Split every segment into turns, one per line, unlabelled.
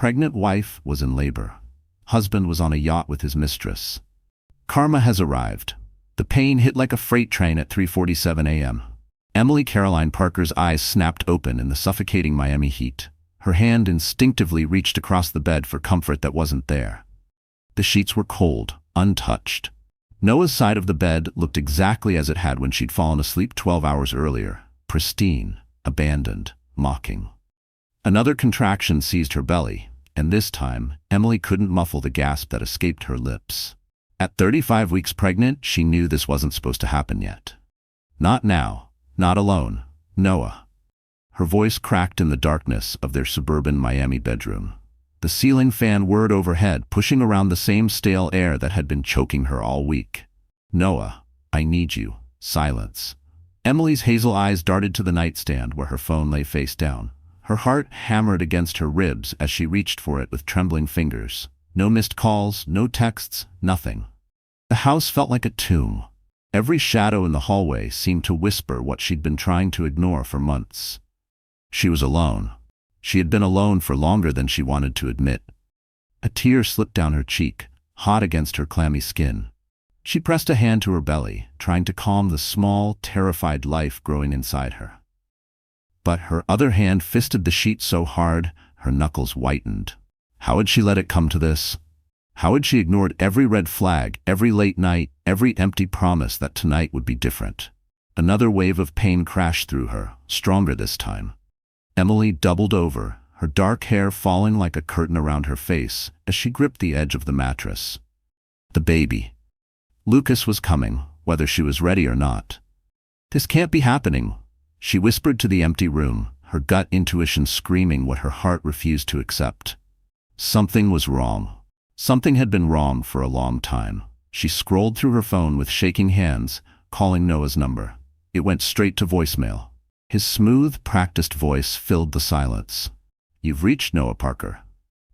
Pregnant wife was in labor. Husband was on a yacht with his mistress. Karma has arrived. The pain hit like a freight train at 3:47 a.m. Emily Caroline Parker's eyes snapped open in the suffocating Miami heat. Her hand instinctively reached across the bed for comfort that wasn't there. The sheets were cold, untouched. Noah's side of the bed looked exactly as it had when she'd fallen asleep 12 hours earlier, pristine, abandoned, mocking. Another contraction seized her belly, and this time, Emily couldn't muffle the gasp that escaped her lips. At 35 weeks pregnant, she knew this wasn't supposed to happen yet. Not now, not alone, Noah. Her voice cracked in the darkness of their suburban Miami bedroom. The ceiling fan whirred overhead, pushing around the same stale air that had been choking her all week. Noah, I need you. Silence. Emily's hazel eyes darted to the nightstand where her phone lay face down. Her heart hammered against her ribs as she reached for it with trembling fingers. No missed calls, no texts, nothing. The house felt like a tomb. Every shadow in the hallway seemed to whisper what she'd been trying to ignore for months. She was alone. She had been alone for longer than she wanted to admit. A tear slipped down her cheek, hot against her clammy skin. She pressed a hand to her belly, trying to calm the small, terrified life growing inside her. But her other hand fisted the sheet so hard, her knuckles whitened. How had she let it come to this? How had she ignored every red flag, every late night, every empty promise that tonight would be different? Another wave of pain crashed through her, stronger this time. Emily doubled over, her dark hair falling like a curtain around her face as she gripped the edge of the mattress. The baby. Lucas was coming, whether she was ready or not. This can't be happening, she whispered to the empty room, her gut intuition screaming what her heart refused to accept. Something was wrong. Something had been wrong for a long time. She scrolled through her phone with shaking hands, calling Noah's number. It went straight to voicemail. His smooth, practiced voice filled the silence. You've reached Noah Parker.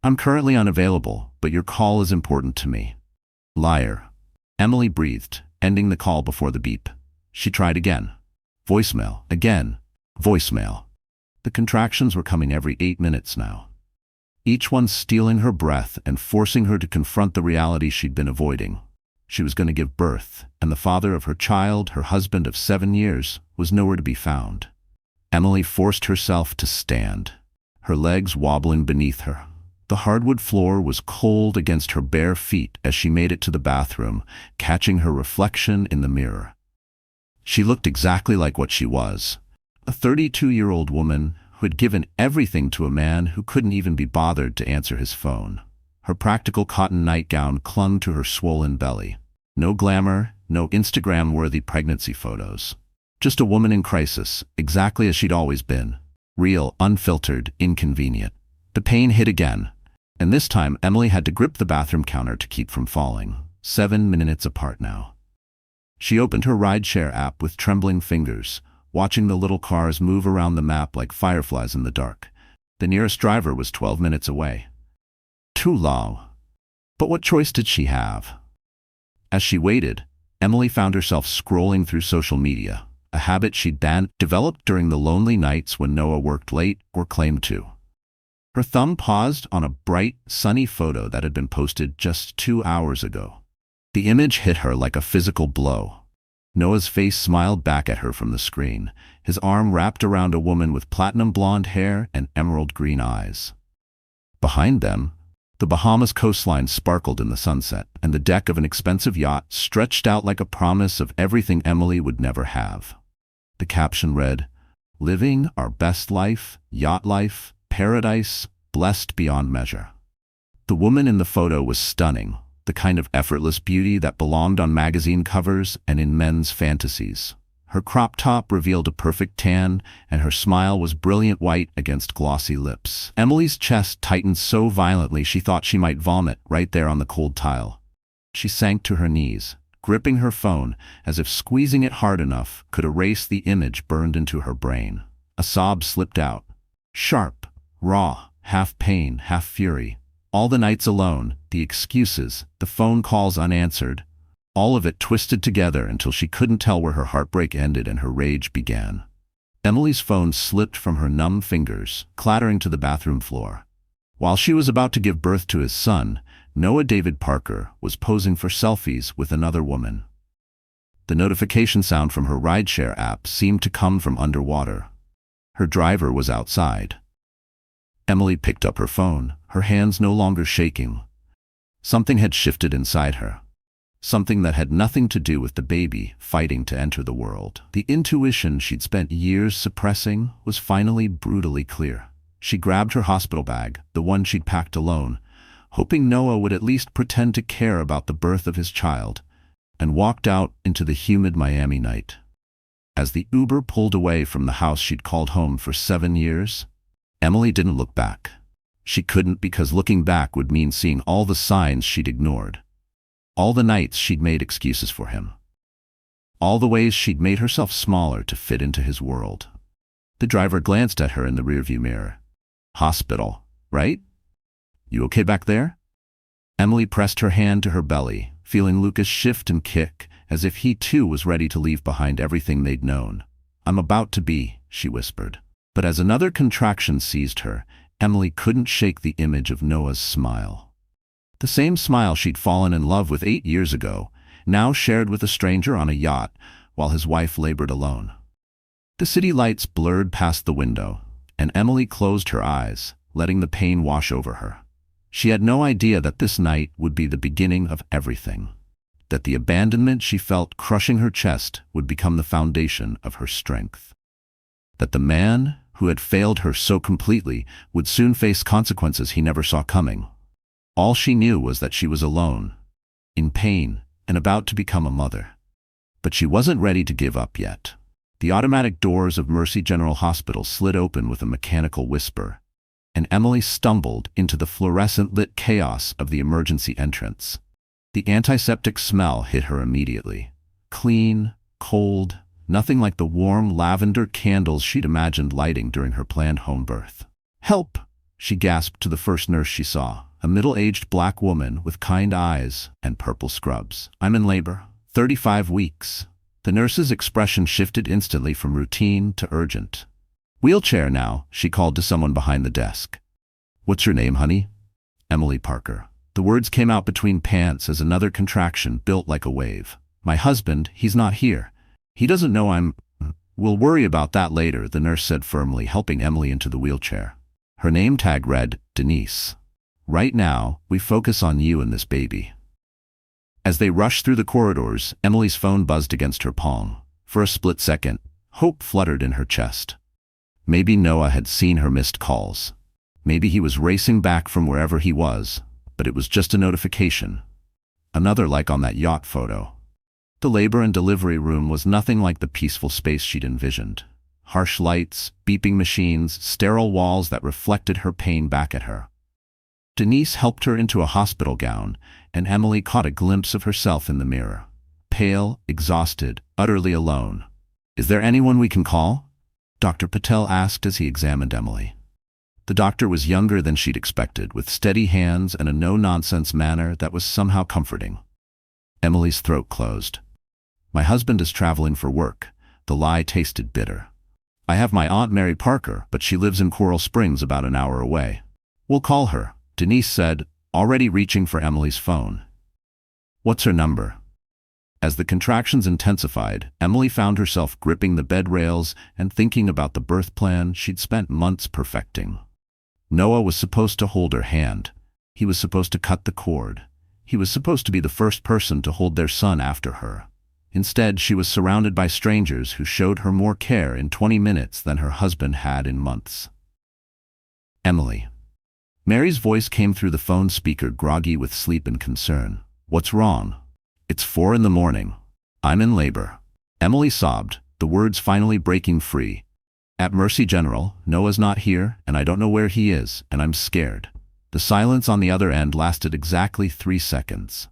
I'm currently unavailable, but your call is important to me. Liar. Emily breathed, ending the call before the beep. She tried again. Voicemail. Again. Voicemail. The contractions were coming every 8 minutes now. Each one stealing her breath and forcing her to confront the reality she'd been avoiding. She was going to give birth, and the father of her child, her husband of 7 years, was nowhere to be found. Emily forced herself to stand, her legs wobbling beneath her. The hardwood floor was cold against her bare feet as she made it to the bathroom, catching her reflection in the mirror. She looked exactly like what she was, a 32-year-old woman who had given everything to a man who couldn't even be bothered to answer his phone. Her practical cotton nightgown clung to her swollen belly. No glamour, no Instagram-worthy pregnancy photos. Just a woman in crisis, exactly as she'd always been. Real, unfiltered, inconvenient. The pain hit again, and this time Emily had to grip the bathroom counter to keep from falling. 7 minutes apart now. She opened her rideshare app with trembling fingers, watching the little cars move around the map like fireflies in the dark. The nearest driver was 12 minutes away. Too long. But what choice did she have? As she waited, Emily found herself scrolling through social media, a habit she'd developed during the lonely nights when Noah worked late or claimed to. Her thumb paused on a bright, sunny photo that had been posted just 2 hours ago. The image hit her like a physical blow. Noah's face smiled back at her from the screen, his arm wrapped around a woman with platinum blonde hair and emerald green eyes. Behind them, the Bahamas coastline sparkled in the sunset, and the deck of an expensive yacht stretched out like a promise of everything Emily would never have. The caption read, "Living our best life, yacht life, paradise, blessed beyond measure." The woman in the photo was stunning, the kind of effortless beauty that belonged on magazine covers and in men's fantasies. Her crop top revealed a perfect tan, and her smile was brilliant white against glossy lips. Emily's chest tightened so violently she thought she might vomit right there on the cold tile. She sank to her knees, gripping her phone as if squeezing it hard enough could erase the image burned into her brain. A sob slipped out. Sharp, raw, half pain, half fury. All the nights alone, the excuses, the phone calls unanswered, all of it twisted together until she couldn't tell where her heartbreak ended and her rage began. Emily's phone slipped from her numb fingers, clattering to the bathroom floor. While she was about to give birth to his son, Noah David Parker was posing for selfies with another woman. The notification sound from her rideshare app seemed to come from underwater. Her driver was outside. Emily picked up her phone, her hands no longer shaking. Something had shifted inside her. Something that had nothing to do with the baby fighting to enter the world. The intuition she'd spent years suppressing was finally brutally clear. She grabbed her hospital bag, the one she'd packed alone, hoping Noah would at least pretend to care about the birth of his child, and walked out into the humid Miami night. As the Uber pulled away from the house she'd called home for 7 years, Emily didn't look back. She couldn't, because looking back would mean seeing all the signs she'd ignored. All the nights she'd made excuses for him. All the ways she'd made herself smaller to fit into his world. The driver glanced at her in the rearview mirror. "Hospital, right? You okay back there?" Emily pressed her hand to her belly, feeling Lucas shift and kick, as if he too was ready to leave behind everything they'd known. "I'm about to be," she whispered. But as another contraction seized her, Emily couldn't shake the image of Noah's smile. The same smile she'd fallen in love with 8 years ago, now shared with a stranger on a yacht while his wife labored alone. The city lights blurred past the window, and Emily closed her eyes, letting the pain wash over her. She had no idea that this night would be the beginning of everything, that the abandonment she felt crushing her chest would become the foundation of her strength, that the man who had failed her so completely would soon face consequences he never saw coming. All she knew was that she was alone, in pain, and about to become a mother. But she wasn't ready to give up yet. The automatic doors of Mercy General Hospital slid open with a mechanical whisper, and Emily stumbled into the fluorescent-lit chaos of the emergency entrance. The antiseptic smell hit her immediately. Clean, cold, nothing like the warm lavender candles she'd imagined lighting during her planned home birth. "Help!" she gasped to the first nurse she saw, a middle-aged black woman with kind eyes and purple scrubs. "I'm in labor, 35 weeks. The nurse's expression shifted instantly from routine to urgent. "Wheelchair now," she called to someone behind the desk. "What's your name, honey?" "Emily Parker." The words came out between pants as another contraction built like a wave. "My husband, he's not here. He doesn't know I'm—" "We'll worry about that later," the nurse said firmly, helping Emily into the wheelchair. Her name tag read, Denise. "Right now, we focus on you and this baby." As they rushed through the corridors, Emily's phone buzzed against her palm. For a split second, hope fluttered in her chest. Maybe Noah had seen her missed calls. Maybe he was racing back from wherever he was, but it was just a notification. Another like on that yacht photo. The labor and delivery room was nothing like the peaceful space she'd envisioned. Harsh lights, beeping machines, sterile walls that reflected her pain back at her. Denise helped her into a hospital gown, and Emily caught a glimpse of herself in the mirror. Pale, exhausted, utterly alone. "Is there anyone we can call?" Dr. Patel asked as he examined Emily. The doctor was younger than she'd expected, with steady hands and a no-nonsense manner that was somehow comforting. Emily's throat closed. "My husband is traveling for work." The lie tasted bitter. "I have my Aunt Mary Parker, but she lives in Coral Springs about an hour away." "We'll call her," Denise said, already reaching for Emily's phone. "What's her number?" As the contractions intensified, Emily found herself gripping the bed rails and thinking about the birth plan she'd spent months perfecting. Noah was supposed to hold her hand. He was supposed to cut the cord. He was supposed to be the first person to hold their son after her. Instead, she was surrounded by strangers who showed her more care in 20 minutes than her husband had in months. "Emily." Mary's voice came through the phone speaker, groggy with sleep and concern. "What's wrong?" "It's 4 in the morning. I'm in labor." Emily sobbed, the words finally breaking free. "At Mercy General, Noah's not here, and I don't know where he is, and I'm scared." The silence on the other end lasted exactly 3 seconds.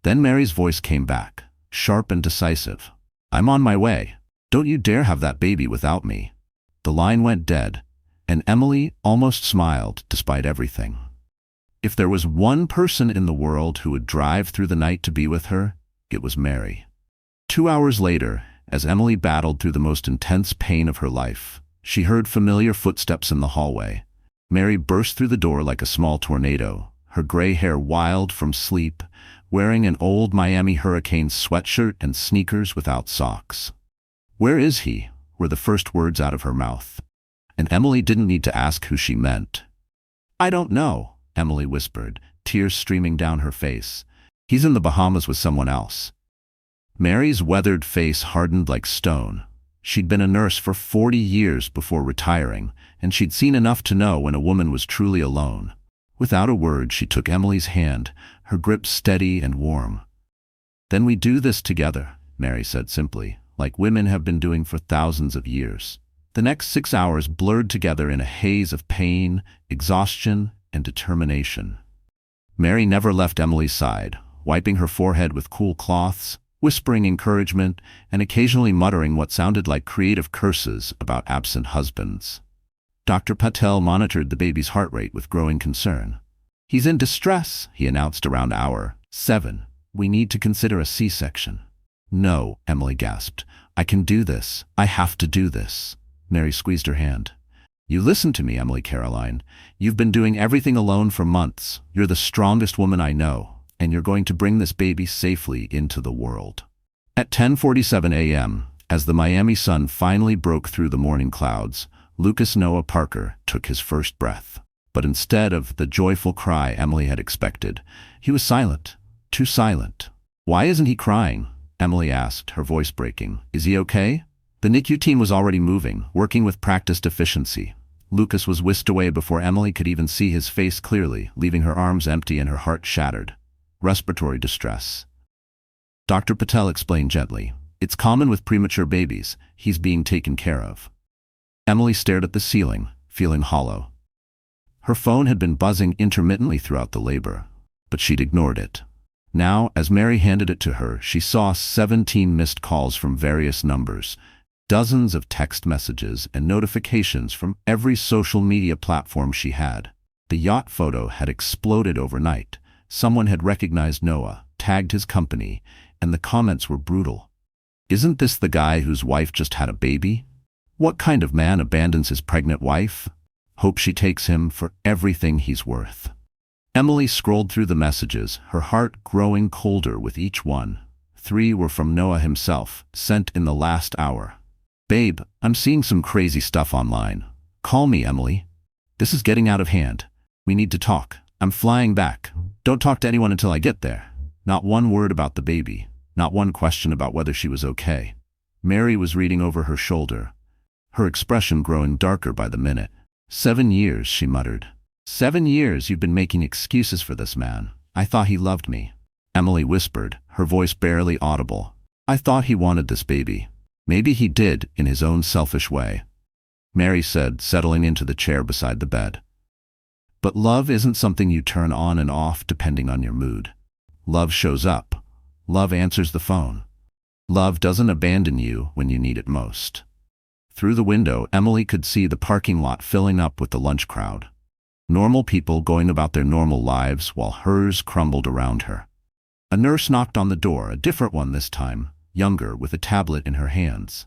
Then Mary's voice came back, sharp and decisive. "I'm on my way. Don't you dare have that baby without me." The line went dead, and Emily almost smiled despite everything. If there was one person in the world who would drive through the night to be with her, it was Mary. 2 hours later, as Emily battled through the most intense pain of her life, she heard familiar footsteps in the hallway. Mary burst through the door like a small tornado, her gray hair wild from sleep, wearing an old Miami Hurricanes sweatshirt and sneakers without socks. "Where is he?" were the first words out of her mouth. And Emily didn't need to ask who she meant. "I don't know," Emily whispered, tears streaming down her face. "He's in the Bahamas with someone else." Mary's weathered face hardened like stone. She'd been a nurse for 40 years before retiring, and she'd seen enough to know when a woman was truly alone. Without a word, she took Emily's hand, her grip steady and warm. "Then we do this together," Mary said simply, like women have been doing for thousands of years. The next 6 hours blurred together in a haze of pain, exhaustion, and determination. Mary never left Emily's side, wiping her forehead with cool cloths, whispering encouragement, and occasionally muttering what sounded like creative curses about absent husbands. Dr. Patel monitored the baby's heart rate with growing concern. "He's in distress," he announced around hour 7. "We need to consider a C-section." "No," Emily gasped. "I can do this. I have to do this." Mary squeezed her hand. "You listen to me, Emily Caroline. You've been doing everything alone for months. You're the strongest woman I know, and you're going to bring this baby safely into the world." At 10:47 a.m., as the Miami sun finally broke through the morning clouds, Lucas Noah Parker took his first breath. But instead of the joyful cry Emily had expected, he was silent, too silent. "Why isn't he crying?" Emily asked, her voice breaking. "Is he okay?" The NICU team was already moving, working with practiced efficiency. Lucas was whisked away before Emily could even see his face clearly, leaving her arms empty and her heart shattered. Respiratory distress. Dr. Patel explained gently. "It's common with premature babies. He's being taken care of." Emily stared at the ceiling, feeling hollow. Her phone had been buzzing intermittently throughout the labor, but she'd ignored it. Now, as Mary handed it to her, she saw 17 missed calls from various numbers, dozens of text messages and notifications from every social media platform she had. The yacht photo had exploded overnight. Someone had recognized Noah, tagged his company, and the comments were brutal. "Isn't this the guy whose wife just had a baby? What kind of man abandons his pregnant wife? Hope she takes him for everything he's worth." Emily scrolled through the messages, her heart growing colder with each one. 3 were from Noah himself, sent in the last hour. "Babe, I'm seeing some crazy stuff online. Call me, Emily. This is getting out of hand. We need to talk. I'm flying back. Don't talk to anyone until I get there." Not one word about the baby, not one question about whether she was okay. Mary was reading over her shoulder, her expression growing darker by the minute. 7 years, she muttered. 7 years you've been making excuses for this man. I thought he loved me. Emily whispered, her voice barely audible. "I thought he wanted this baby. Maybe he did, in his own selfish way." Mary said, settling into the chair beside the bed. "But love isn't something you turn on and off depending on your mood. Love shows up. Love answers the phone. Love doesn't abandon you when you need it most." Through the window, Emily could see the parking lot filling up with the lunch crowd. Normal people going about their normal lives while hers crumbled around her. A nurse knocked on the door, a different one this time, younger, with a tablet in her hands.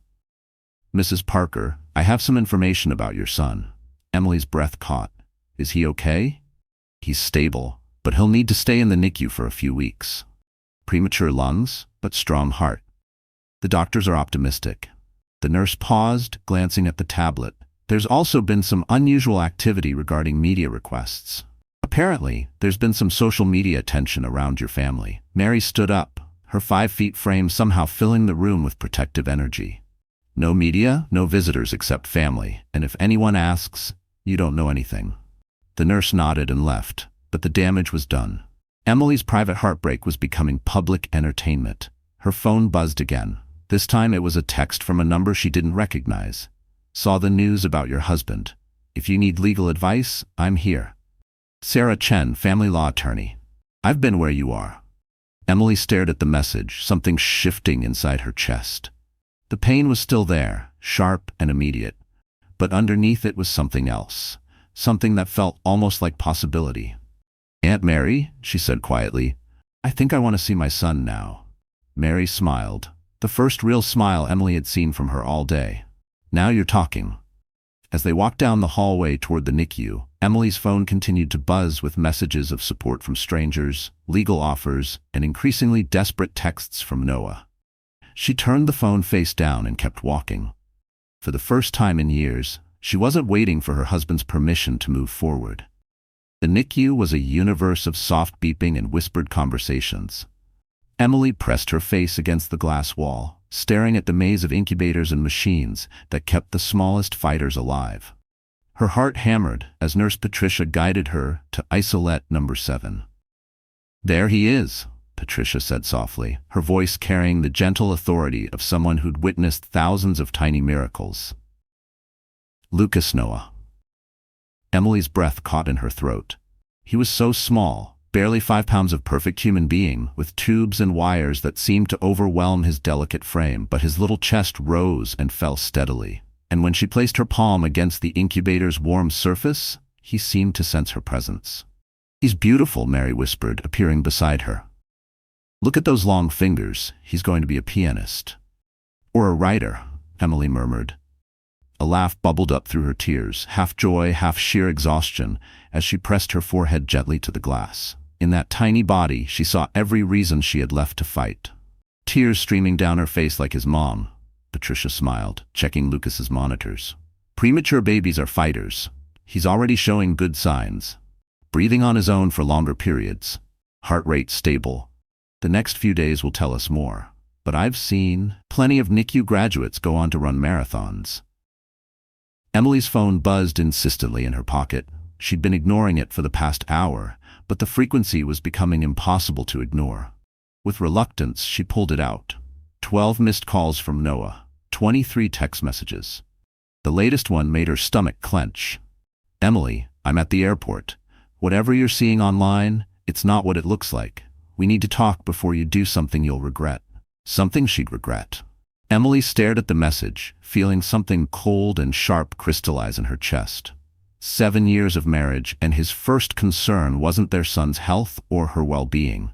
"Mrs. Parker, I have some information about your son." Emily's breath caught. "Is he okay?" "He's stable, but he'll need to stay in the NICU for a few weeks. Premature lungs, but strong heart. The doctors are optimistic." The nurse paused, glancing at the tablet. "There's also been some unusual activity regarding media requests. Apparently, there's been some social media attention around your family." Mary stood up, her 5-foot frame somehow filling the room with protective energy. "No media, no visitors except family, and if anyone asks, you don't know anything." The nurse nodded and left, but the damage was done. Emily's private heartbreak was becoming public entertainment. Her phone buzzed again. This time it was a text from a number she didn't recognize. "Saw the news about your husband. If you need legal advice, I'm here. Sarah Chen, family law attorney. I've been where you are." Emily stared at the message, something shifting inside her chest. The pain was still there, sharp and immediate, but underneath it was something else, something that felt almost like possibility. "Aunt Mary," she said quietly, "I think I want to see my son now." Mary smiled, the first real smile Emily had seen from her all day. "Now you're talking." As they walked down the hallway toward the NICU, Emily's phone continued to buzz with messages of support from strangers, legal offers, and increasingly desperate texts from Noah. She turned the phone face down and kept walking. For the first time in years, she wasn't waiting for her husband's permission to move forward. The NICU was a universe of soft beeping and whispered conversations. Emily pressed her face against the glass wall, staring at the maze of incubators and machines that kept the smallest fighters alive. Her heart hammered as Nurse Patricia guided her to isolette number 7. "There he is," Patricia said softly, her voice carrying the gentle authority of someone who'd witnessed thousands of tiny miracles. Lucas Noah. Emily's breath caught in her throat. He was so small, barely 5 pounds of perfect human being, with tubes and wires that seemed to overwhelm his delicate frame, but his little chest rose and fell steadily. And when she placed her palm against the incubator's warm surface, he seemed to sense her presence. "He's beautiful," Mary whispered, appearing beside her. "Look at those long fingers. He's going to be a pianist." "Or a writer," Emily murmured. A laugh bubbled up through her tears, half joy, half sheer exhaustion, as she pressed her forehead gently to the glass. In that tiny body, she saw every reason she had left to fight. Tears streaming down her face like his mom. Patricia smiled, checking Lucas's monitors. "Premature babies are fighters. He's already showing good signs. Breathing on his own for longer periods. Heart rate stable. The next few days will tell us more. But I've seen plenty of NICU graduates go on to run marathons." Emily's phone buzzed insistently in her pocket. She'd been ignoring it for the past hour, but the frequency was becoming impossible to ignore. With reluctance, she pulled it out. 12 missed calls from Noah, 23 text messages. The latest one made her stomach clench. "Emily, I'm at the airport. Whatever you're seeing online, it's not what it looks like. We need to talk before you do something you'll regret." Something she'd regret. Emily stared at the message, feeling something cold and sharp crystallize in her chest. 7 years of marriage, and his first concern wasn't their son's health or her well-being.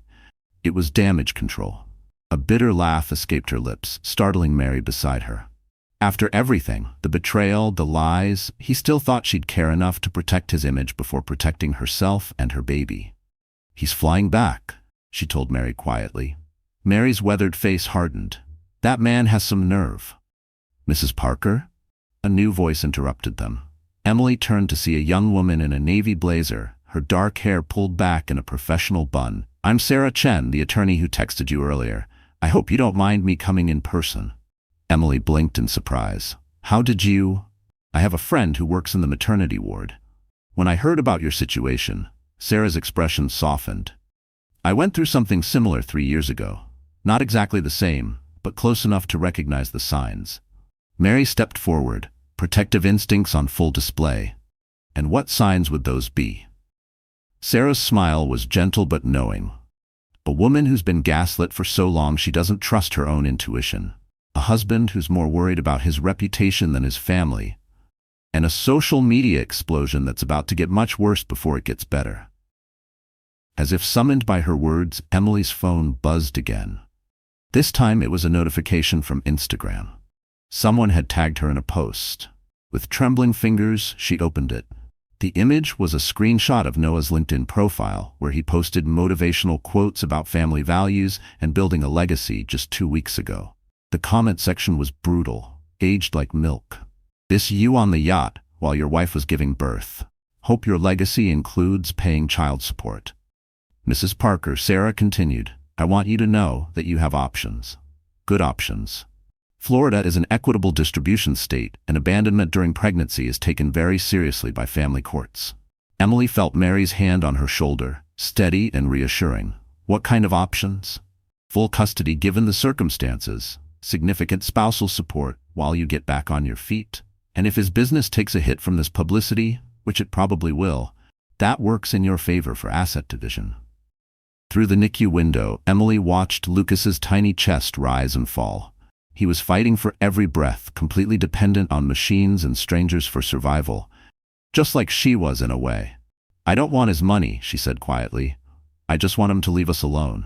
It was damage control. A bitter laugh escaped her lips, startling Mary beside her. After everything, the betrayal, the lies, he still thought she'd care enough to protect his image before protecting herself and her baby. "He's flying back," she told Mary quietly. Mary's weathered face hardened. "That man has some nerve." "Mrs. Parker?" A new voice interrupted them. Emily turned to see a young woman in a navy blazer, her dark hair pulled back in a professional bun. "I'm Sarah Chen, the attorney who texted you earlier. I hope you don't mind me coming in person." Emily blinked in surprise. "How did you—" "I have a friend who works in the maternity ward. When I heard about your situation," Sarah's expression softened. "I went through something similar 3 years ago. Not exactly the same, but close enough to recognize the signs." Mary stepped forward, protective instincts on full display. "And what signs would those be?" Sarah's smile was gentle but knowing. A woman who's been gaslit for so long she doesn't trust her own intuition. A husband who's more worried about his reputation than his family. And a social media explosion that's about to get much worse before it gets better. As if summoned by her words, Emily's phone buzzed again. This time it was a notification from Instagram. Someone had tagged her in a post. With trembling fingers, she opened it. The image was a screenshot of Noah's LinkedIn profile, where he posted motivational quotes about family values and building a legacy just 2 weeks ago. The comment section was brutal, aged like milk. "This you on the yacht while your wife was giving birth. Hope your legacy includes paying child support." "Mrs. Parker," Sarah continued, "I want you to know that you have options. Good options. Florida is an equitable distribution state, and abandonment during pregnancy is taken very seriously by family courts." Emily felt Mary's hand on her shoulder, steady and reassuring. "What kind of options?" "Full custody given the circumstances, significant spousal support while you get back on your feet, and if his business takes a hit from this publicity, which it probably will, that works in your favor for asset division." Through the NICU window, Emily watched Lucas's tiny chest rise and fall. He was fighting for every breath, completely dependent on machines and strangers for survival, just like she was in a way. "I don't want his money," she said quietly. "I just want him to leave us alone."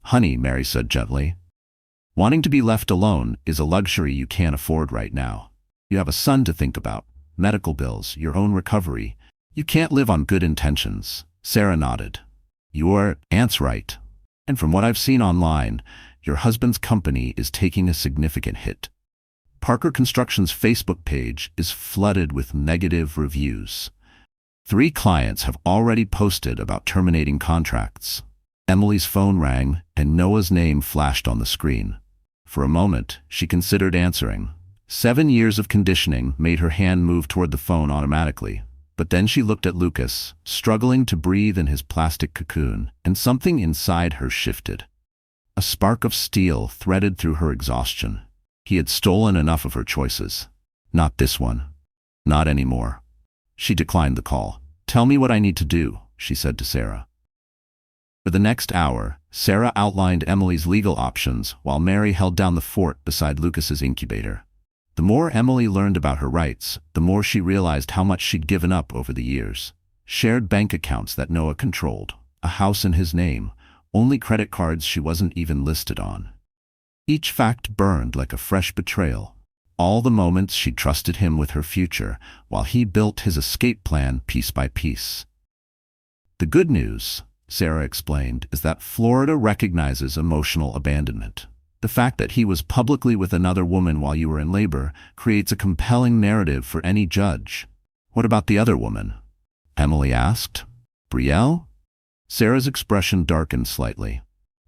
"Honey," Mary said gently, "wanting to be left alone is a luxury you can't afford right now. You have a son to think about, medical bills, your own recovery. You can't live on good intentions. Sarah nodded. Your aunt's right. And from what I've seen online, your husband's company is taking a significant hit. Parker Construction's Facebook page is flooded with negative reviews. 3 clients have already posted about terminating contracts. Emily's phone rang, and Noah's name flashed on the screen. For a moment, she considered answering. 7 years of conditioning made her hand move toward the phone automatically. But then she looked at Lucas, struggling to breathe in his plastic cocoon, and something inside her shifted. A spark of steel threaded through her exhaustion. He had stolen enough of her choices. Not this one. Not anymore. She declined the call. Tell me what I need to do, she said to Sarah. For the next hour, Sarah outlined Emily's legal options while Mary held down the fort beside Lucas's incubator. The more Emily learned about her rights, the more she realized how much she'd given up over the years. Shared bank accounts that Noah controlled, a house in his name, only credit cards she wasn't even listed on. Each fact burned like a fresh betrayal. All the moments she trusted him with her future, while he built his escape plan piece by piece. The good news, Sarah explained, is that Florida recognizes emotional abandonment. The fact that he was publicly with another woman while you were in labor creates a compelling narrative for any judge. What about the other woman? Emily asked. Brielle? Sarah's expression darkened slightly.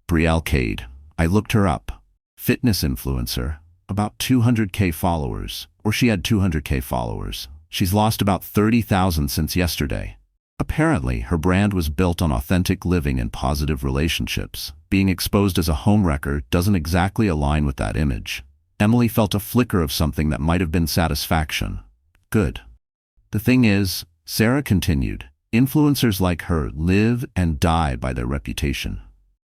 Brielle Cade. I looked her up. Fitness influencer. About 200K followers. Or she had 200K followers. She's lost about 30,000 since yesterday. Apparently, her brand was built on authentic living and positive relationships. Being exposed as a homewrecker doesn't exactly align with that image. Emily felt a flicker of something that might have been satisfaction. Good. The thing is, Sarah continued, influencers like her live and die by their reputation.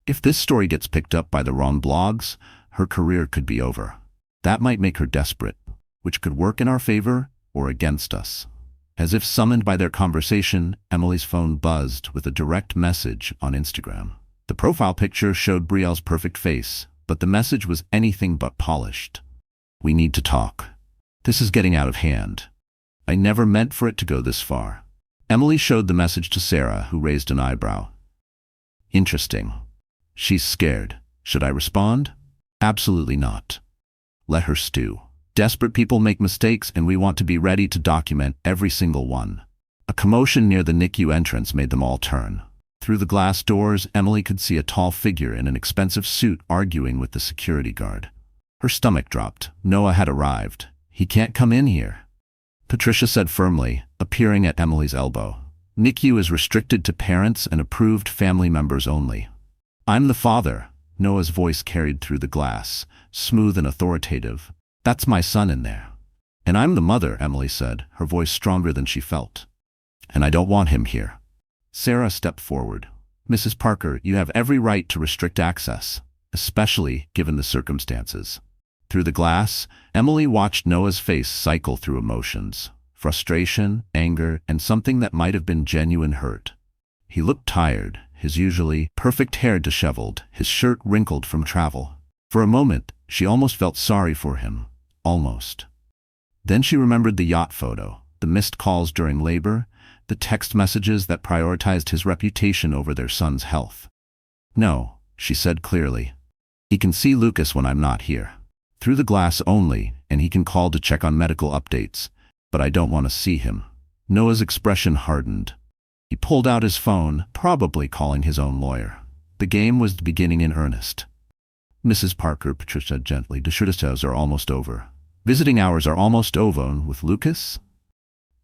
If this story gets picked up by the wrong blogs, her career could be over. That might make her desperate, which could work in our favor or against us. As if summoned by their conversation, Emily's phone buzzed with a direct message on Instagram. The profile picture showed Brielle's perfect face, but the message was anything but polished. We need to talk. This is getting out of hand. I never meant for it to go this far. Emily showed the message to Sarah, who raised an eyebrow. Interesting. She's scared. Should I respond? Absolutely not. Let her stew. Desperate people make mistakes, and we want to be ready to document every single one. A commotion near the NICU entrance made them all turn. Through the glass doors, Emily could see a tall figure in an expensive suit arguing with the security guard. Her stomach dropped. Noah had arrived. He can't come in here, Patricia said firmly, appearing at Emily's elbow. NICU is restricted to parents and approved family members only. I'm the father, Noah's voice carried through the glass, smooth and authoritative. That's my son in there. And I'm the mother, Emily said, her voice stronger than she felt. And I don't want him here. Sarah stepped forward. Mrs. Parker, you have every right to restrict access, especially given the circumstances. Through the glass, Emily watched Noah's face cycle through emotions, frustration, anger, and something that might have been genuine hurt. He looked tired, his usually perfect hair disheveled, his shirt wrinkled from travel. For a moment, she almost felt sorry for him. Almost. Then she remembered the yacht photo, the missed calls during labor, the text messages that prioritized his reputation over their son's health. No, she said clearly. He can see Lucas when I'm not here. Through the glass only, and he can call to check on medical updates, but I don't want to see him. Noah's expression hardened. He pulled out his phone, probably calling his own lawyer. The game was beginning in earnest. Mrs. Parker, Patricia said gently, the showdowns are almost over. Visiting hours are almost over with Lucas?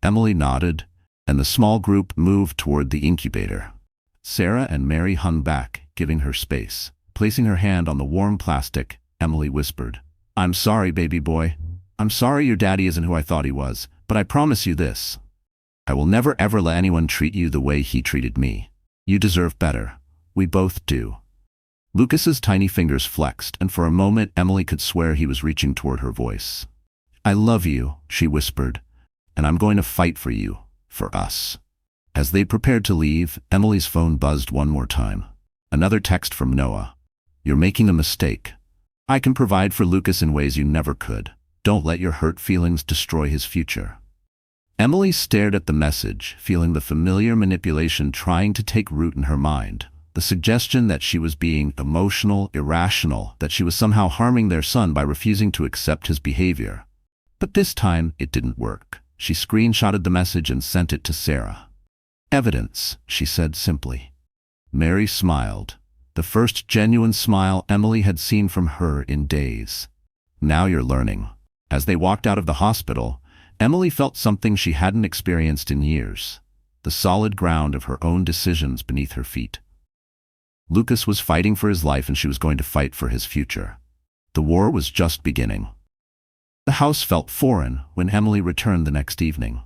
Emily nodded, and the small group moved toward the incubator. Sarah and Mary hung back, giving her space. Placing her hand on the warm plastic, Emily whispered, I'm sorry, baby boy. I'm sorry your daddy isn't who I thought he was, but I promise you this. I will never ever let anyone treat you the way he treated me. You deserve better. We both do. Lucas's tiny fingers flexed, and for a moment Emily could swear he was reaching toward her voice. I love you, she whispered, and I'm going to fight for you, for us. As they prepared to leave, Emily's phone buzzed one more time. Another text from Noah. You're making a mistake. I can provide for Lucas in ways you never could. Don't let your hurt feelings destroy his future. Emily stared at the message, feeling the familiar manipulation trying to take root in her mind. The suggestion that she was being emotional, irrational, that she was somehow harming their son by refusing to accept his behavior. But this time, it didn't work. She screenshotted the message and sent it to Sarah. "Evidence," she said simply. Mary smiled, the first genuine smile Emily had seen from her in days. "Now you're learning." As they walked out of the hospital, Emily felt something she hadn't experienced in years, the solid ground of her own decisions beneath her feet. Lucas was fighting for his life and she was going to fight for his future. The war was just beginning. The house felt foreign when Emily returned the next evening.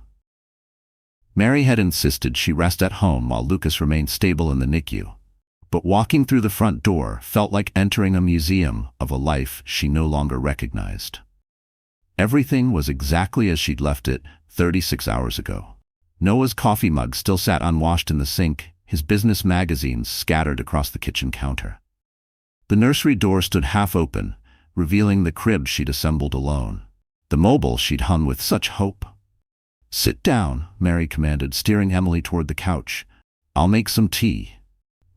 Mary had insisted she rest at home while Lucas remained stable in the NICU. But walking through the front door felt like entering a museum of a life she no longer recognized. Everything was exactly as she'd left it 36 hours ago. Noah's coffee mug still sat unwashed in the sink, his business magazines scattered across the kitchen counter. The nursery door stood half open, revealing the crib she'd assembled alone. The mobile she'd hung with such hope. "Sit down," Mary commanded, steering Emily toward the couch. "I'll make some tea."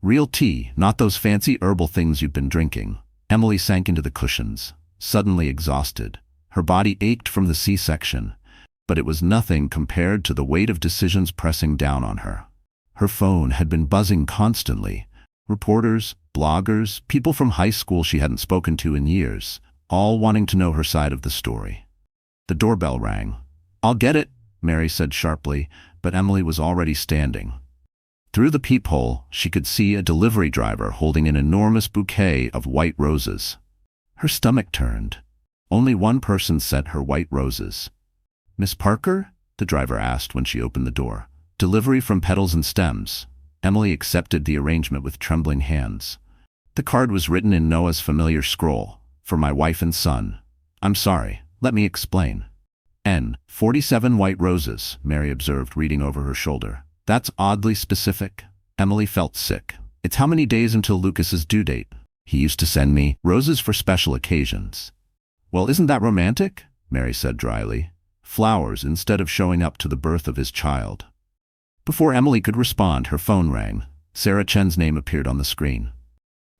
Real tea, not those fancy herbal things you've been drinking. Emily sank into the cushions, suddenly exhausted. Her body ached from the C-section, but it was nothing compared to the weight of decisions pressing down on her. Her phone had been buzzing constantly. Reporters, bloggers, people from high school she hadn't spoken to in years, all wanting to know her side of the story. The doorbell rang. "I'll get it," Mary said sharply, but Emily was already standing. Through the peephole, she could see a delivery driver holding an enormous bouquet of white roses. Her stomach turned. Only one person sent her white roses. "Miss Parker?" the driver asked when she opened the door. "Delivery from Petals and Stems." Emily accepted the arrangement with trembling hands. The card was written in Noah's familiar scroll. "For my wife and son. I'm sorry, let me explain." "N. 47 white roses," Mary observed, reading over her shoulder. "That's oddly specific." Emily felt sick. "It's how many days until Lucas's due date? He used to send me roses for special occasions." "Well, isn't that romantic?" Mary said dryly. "Flowers instead of showing up to the birth of his child." Before Emily could respond, her phone rang. Sarah Chen's name appeared on the screen.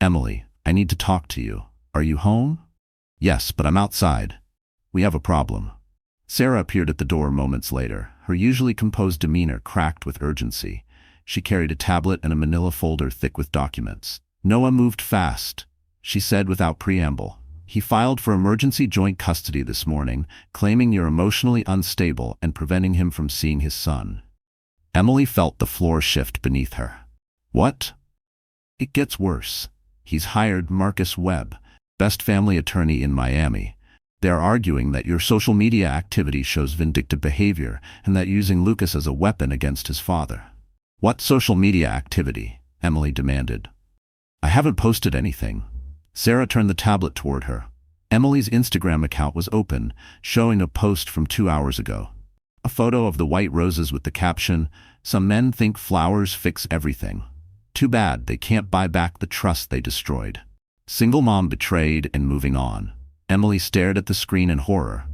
"Emily, I need to talk to you. Are you home?" "Yes, but I'm outside. We have a problem." Sarah appeared at the door moments later, her usually composed demeanor cracked with urgency. She carried a tablet and a manila folder thick with documents. "Noah moved fast," she said without preamble. "He filed for emergency joint custody this morning, claiming you're emotionally unstable and preventing him from seeing his son." Emily felt the floor shift beneath her. "What?" "It gets worse. He's hired Marcus Webb, best family attorney in Miami. They're arguing that your social media activity shows vindictive behavior and that using Lucas as a weapon against his father." "What social media activity?" Emily demanded. "I haven't posted anything." Sarah turned the tablet toward her. Emily's Instagram account was open, showing a post from 2 hours ago. A photo of the white roses with the caption, "Some men think flowers fix everything. Too bad they can't buy back the trust they destroyed. Single mom betrayed and moving on." Emily stared at the screen in horror.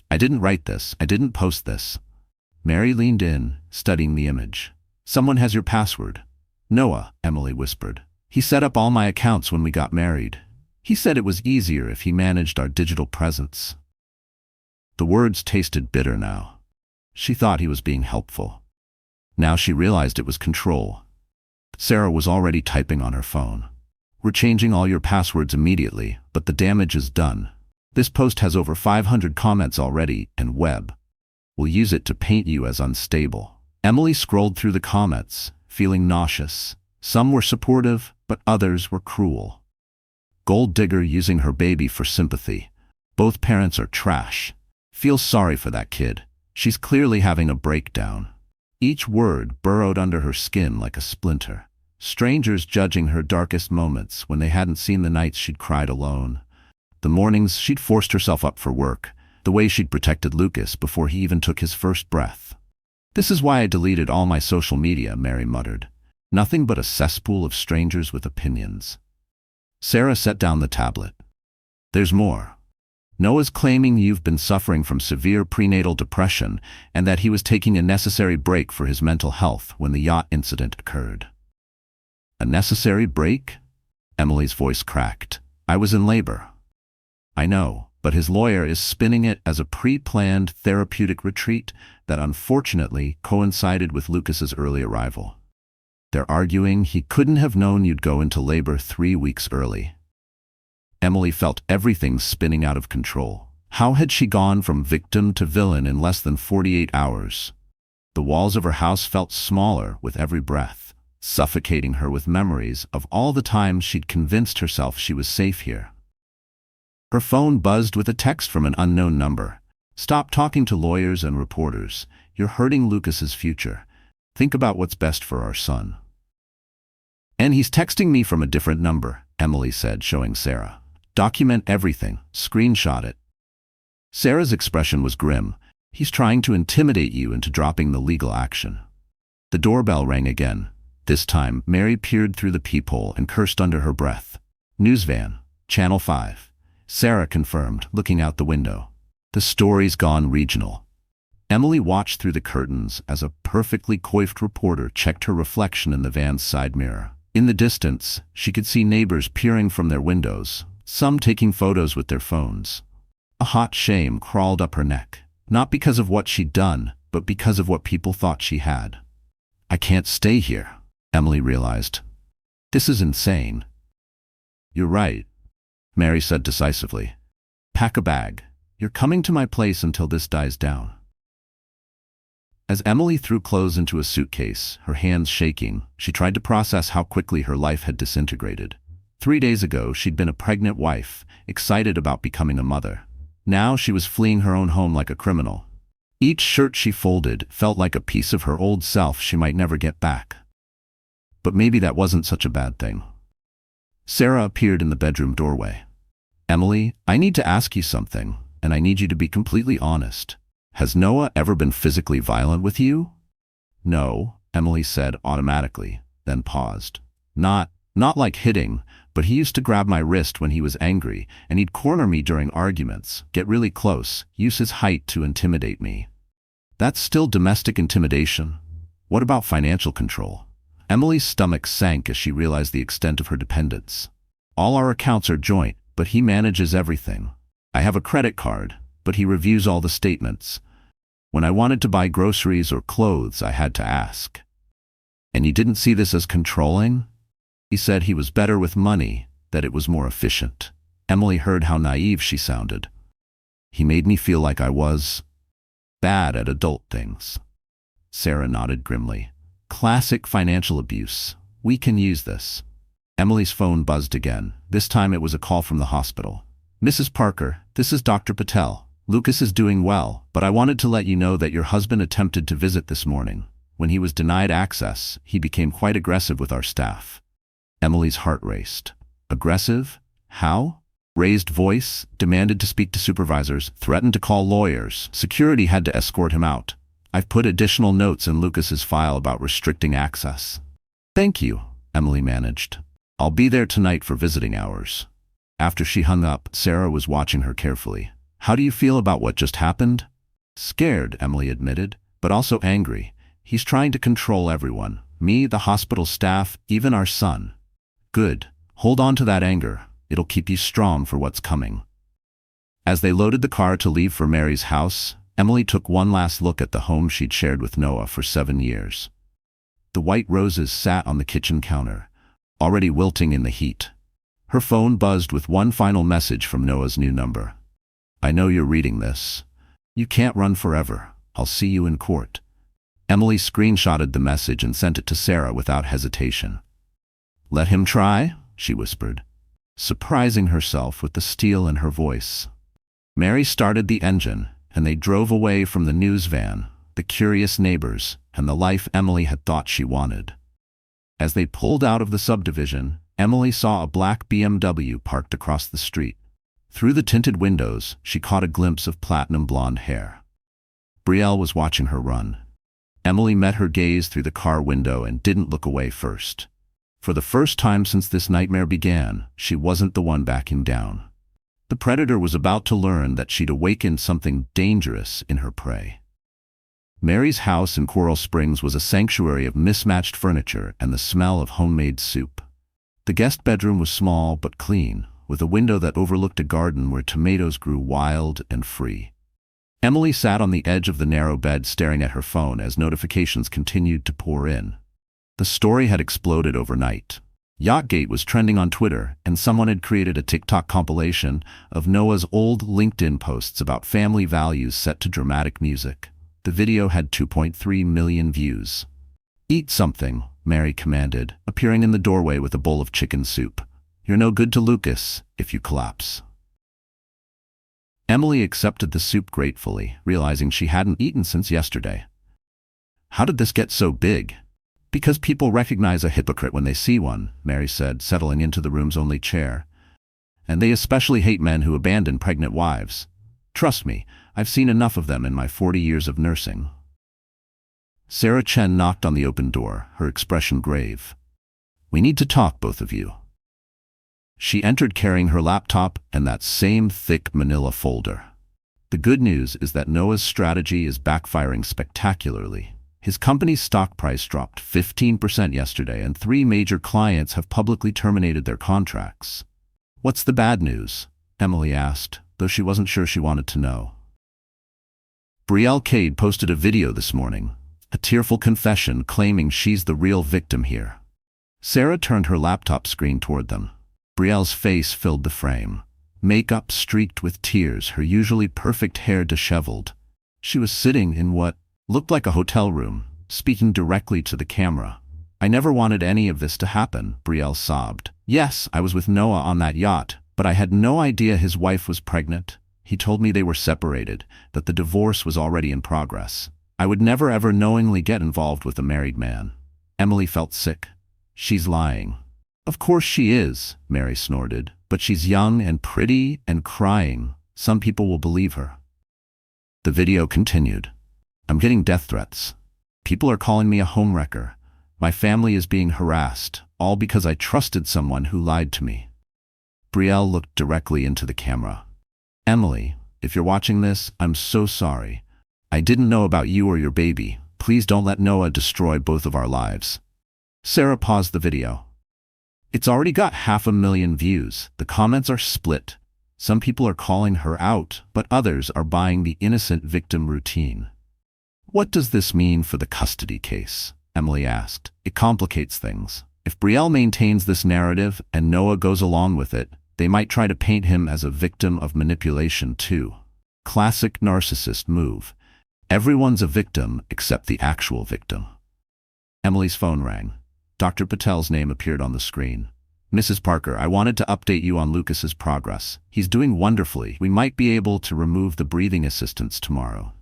"I didn't write this. I didn't post this." Mary leaned in, studying the image. "Someone has your password." "Noah," Emily whispered. "He set up all my accounts when we got married. He said it was easier if he managed our digital presence." The words tasted bitter now. She thought he was being helpful. Now she realized it was control. Sarah was already typing on her phone. "We're changing all your passwords immediately, but the damage is done. This post has over 500 comments already, and Webb will use it to paint you as unstable." Emily scrolled through the comments, feeling nauseous. Some were supportive, but others were cruel. "Gold digger using her baby for sympathy. Both parents are trash. Feel sorry for that kid. She's clearly having a breakdown." Each word burrowed under her skin like a splinter. Strangers judging her darkest moments when they hadn't seen the nights she'd cried alone. The mornings she'd forced herself up for work, the way she'd protected Lucas before he even took his first breath. "This is why I deleted all my social media," Mary muttered. "Nothing but a cesspool of strangers with opinions." Sarah set down the tablet. "There's more." Noah's claiming you've been suffering from severe prenatal depression and that he was taking a necessary break for his mental health when the yacht incident occurred. A necessary break? Emily's voice cracked. I was in labor. I know, but his lawyer is spinning it as a pre-planned therapeutic retreat that unfortunately coincided with Lucas's early arrival. They're arguing he couldn't have known you'd go into labor 3 weeks early. Emily felt everything spinning out of control. How had she gone from victim to villain in less than 48 hours? The walls of her house felt smaller with every breath, suffocating her with memories of all the times she'd convinced herself she was safe here. Her phone buzzed with a text from an unknown number. Stop talking to lawyers and reporters. You're hurting Lucas's future. Think about what's best for our son. And he's texting me from a different number, Emily said, showing Sarah. Document everything. Screenshot it. Sarah's expression was grim. He's trying to intimidate you into dropping the legal action. The doorbell rang again. This time, Mary peered through the peephole and cursed under her breath. News van. Channel 5. Sarah confirmed, looking out the window. The story's gone regional. Emily watched through the curtains as a perfectly coiffed reporter checked her reflection in the van's side mirror. In the distance, she could see neighbors peering from their windows, some taking photos with their phones. A hot shame crawled up her neck, not because of what she'd done, but because of what people thought she had. I can't stay here, Emily realized. This is insane. You're right, Mary said decisively. Pack a bag. You're coming to my place until this dies down. As Emily threw clothes into a suitcase, her hands shaking, she tried to process how quickly her life had disintegrated. 3 days ago, she'd been a pregnant wife, excited about becoming a mother. Now she was fleeing her own home like a criminal. Each shirt she folded felt like a piece of her old self she might never get back. But maybe that wasn't such a bad thing. Sarah appeared in the bedroom doorway. Emily, I need to ask you something, and I need you to be completely honest. Has Noah ever been physically violent with you? No, Emily said automatically, then paused. Not like hitting, but he used to grab my wrist when he was angry, and he'd corner me during arguments, get really close, use his height to intimidate me. That's still domestic intimidation. What about financial control? Emily's stomach sank as she realized the extent of her dependence. All our accounts are joint, but he manages everything. I have a credit card, but he reviews all the statements. When I wanted to buy groceries or clothes, I had to ask. And you didn't see this as controlling? He said he was better with money, that it was more efficient. Emily heard how naive she sounded. He made me feel like I was bad at adult things. Sarah nodded grimly. Classic financial abuse. We can use this. Emily's phone buzzed again. This time it was a call from the hospital. Mrs. Parker, this is Dr. Patel. Lucas is doing well, but I wanted to let you know that your husband attempted to visit this morning. When he was denied access, he became quite aggressive with our staff. Emily's heart raced. Aggressive? How? Raised voice, demanded to speak to supervisors, threatened to call lawyers. Security had to escort him out. I've put additional notes in Lucas's file about restricting access. Thank you, Emily managed. I'll be there tonight for visiting hours. After she hung up, Sarah was watching her carefully. How do you feel about what just happened? Scared, Emily admitted, but also angry. He's trying to control everyone. Me, the hospital staff, even our son. Good. Hold on to that anger. It'll keep you strong for what's coming. As they loaded the car to leave for Mary's house, Emily took one last look at the home she'd shared with Noah for 7 years. The white roses sat on the kitchen counter, already wilting in the heat. Her phone buzzed with one final message from Noah's new number. I know you're reading this. You can't run forever. I'll see you in court. Emily screenshotted the message and sent it to Sarah without hesitation. Let him try, she whispered, surprising herself with the steel in her voice. Mary started the engine, and they drove away from the news van, the curious neighbors, and the life Emily had thought she wanted. As they pulled out of the subdivision, Emily saw a black BMW parked across the street. Through the tinted windows, she caught a glimpse of platinum blonde hair. Brielle was watching her run. Emily met her gaze through the car window and didn't look away first. For the first time since this nightmare began, she wasn't the one backing down. The predator was about to learn that she'd awakened something dangerous in her prey. Mary's house in Coral Springs was a sanctuary of mismatched furniture and the smell of homemade soup. The guest bedroom was small but clean, with a window that overlooked a garden where tomatoes grew wild and free. Emily sat on the edge of the narrow bed staring at her phone as notifications continued to pour in. The story had exploded overnight. Yacht was trending on Twitter, and someone had created a TikTok compilation of Noah's old LinkedIn posts about family values set to dramatic music. The video had 2.3 million views. "Eat something," Mary commanded, appearing in the doorway with a bowl of chicken soup. "You're no good to Lucas if you collapse." Emily accepted the soup gratefully, realizing she hadn't eaten since yesterday. "How did this get so big?" "Because people recognize a hypocrite when they see one," Mary said, settling into the room's only chair. "And they especially hate men who abandon pregnant wives. Trust me, I've seen enough of them in my 40 years of nursing." Sarah Chen knocked on the open door, her expression grave. "We need to talk, both of you." She entered carrying her laptop and that same thick manila folder. The good news is that Noah's strategy is backfiring spectacularly. His company's stock price dropped 15% yesterday, and 3 major clients have publicly terminated their contracts. "What's the bad news?" Emily asked, though she wasn't sure she wanted to know. Brielle Cade posted a video this morning, a tearful confession claiming she's the real victim here. Sarah turned her laptop screen toward them. Brielle's face filled the frame, makeup streaked with tears, her usually perfect hair disheveled. She was sitting in what looked like a hotel room, speaking directly to the camera. "I never wanted any of this to happen," Brielle sobbed. "Yes, I was with Noah on that yacht, but I had no idea his wife was pregnant. He told me they were separated, that the divorce was already in progress. I would never ever knowingly get involved with a married man." Emily felt sick. "She's lying." "Of course she is," Mary snorted, "but she's young and pretty and crying. Some people will believe her." The video continued. "I'm getting death threats. People are calling me a homewrecker. My family is being harassed, all because I trusted someone who lied to me." Brielle looked directly into the camera. "Emily, if you're watching this, I'm so sorry. I didn't know about you or your baby. Please don't let Noah destroy both of our lives." Sarah paused the video. "It's already got 500,000 views. The comments are split. Some people are calling her out, but others are buying the innocent victim routine." "What does this mean for the custody case?" Emily asked. "It complicates things. If Brielle maintains this narrative and Noah goes along with it, they might try to paint him as a victim of manipulation too. Classic narcissist move. Everyone's a victim except the actual victim." Emily's phone rang. Dr. Patel's name appeared on the screen. "Mrs. Parker, I wanted to update you on Lucas's progress. He's doing wonderfully. We might be able to remove the breathing assistance tomorrow."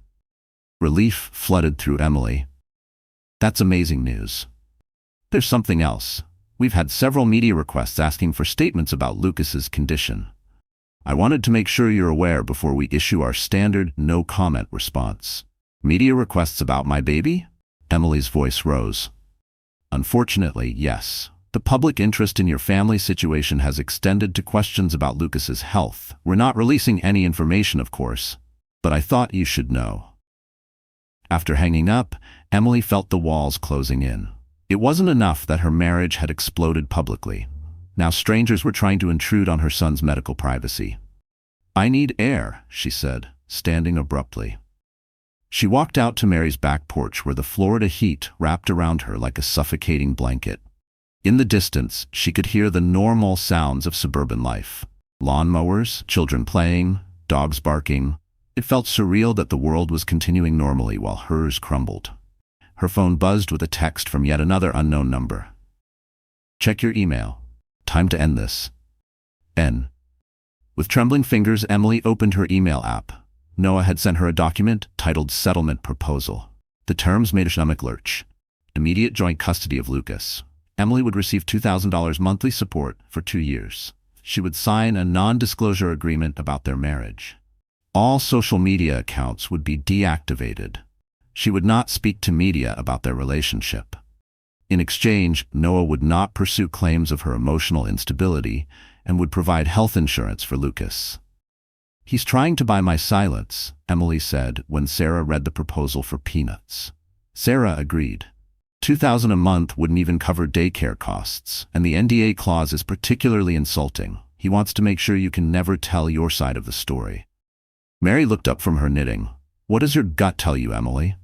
Relief flooded through Emily. "That's amazing news." "There's something else. We've had several media requests asking for statements about Lucas's condition. I wanted to make sure you're aware before we issue our standard no-comment response." "Media requests about my baby?" Emily's voice rose. "Unfortunately, yes. The public interest in your family situation has extended to questions about Lucas's health. We're not releasing any information, of course, but I thought you should know." After hanging up, Emily felt the walls closing in. It wasn't enough that her marriage had exploded publicly. Now strangers were trying to intrude on her son's medical privacy. "I need air," she said, standing abruptly. She walked out to Mary's back porch where the Florida heat wrapped around her like a suffocating blanket. In the distance, she could hear the normal sounds of suburban life. Lawnmowers, children playing, dogs barking. It felt surreal that the world was continuing normally while hers crumbled. Her phone buzzed with a text from yet another unknown number. "Check your email. Time to end this." N. With trembling fingers, Emily opened her email app. Noah had sent her a document titled Settlement Proposal. The terms made a stomach lurch. Immediate joint custody of Lucas. Emily would receive $2,000 monthly support for 2 years. She would sign a non-disclosure agreement about their marriage. All social media accounts would be deactivated. She would not speak to media about their relationship. In exchange, Noah would not pursue claims of her emotional instability and would provide health insurance for Lucas. He's trying to buy my silence, Emily said when Sarah read the proposal for peanuts. Sarah agreed. $2,000 a month wouldn't even cover daycare costs, and the NDA clause is particularly insulting. He wants to make sure you can never tell your side of the story. Mary looked up from her knitting. What does your gut tell you, Emily?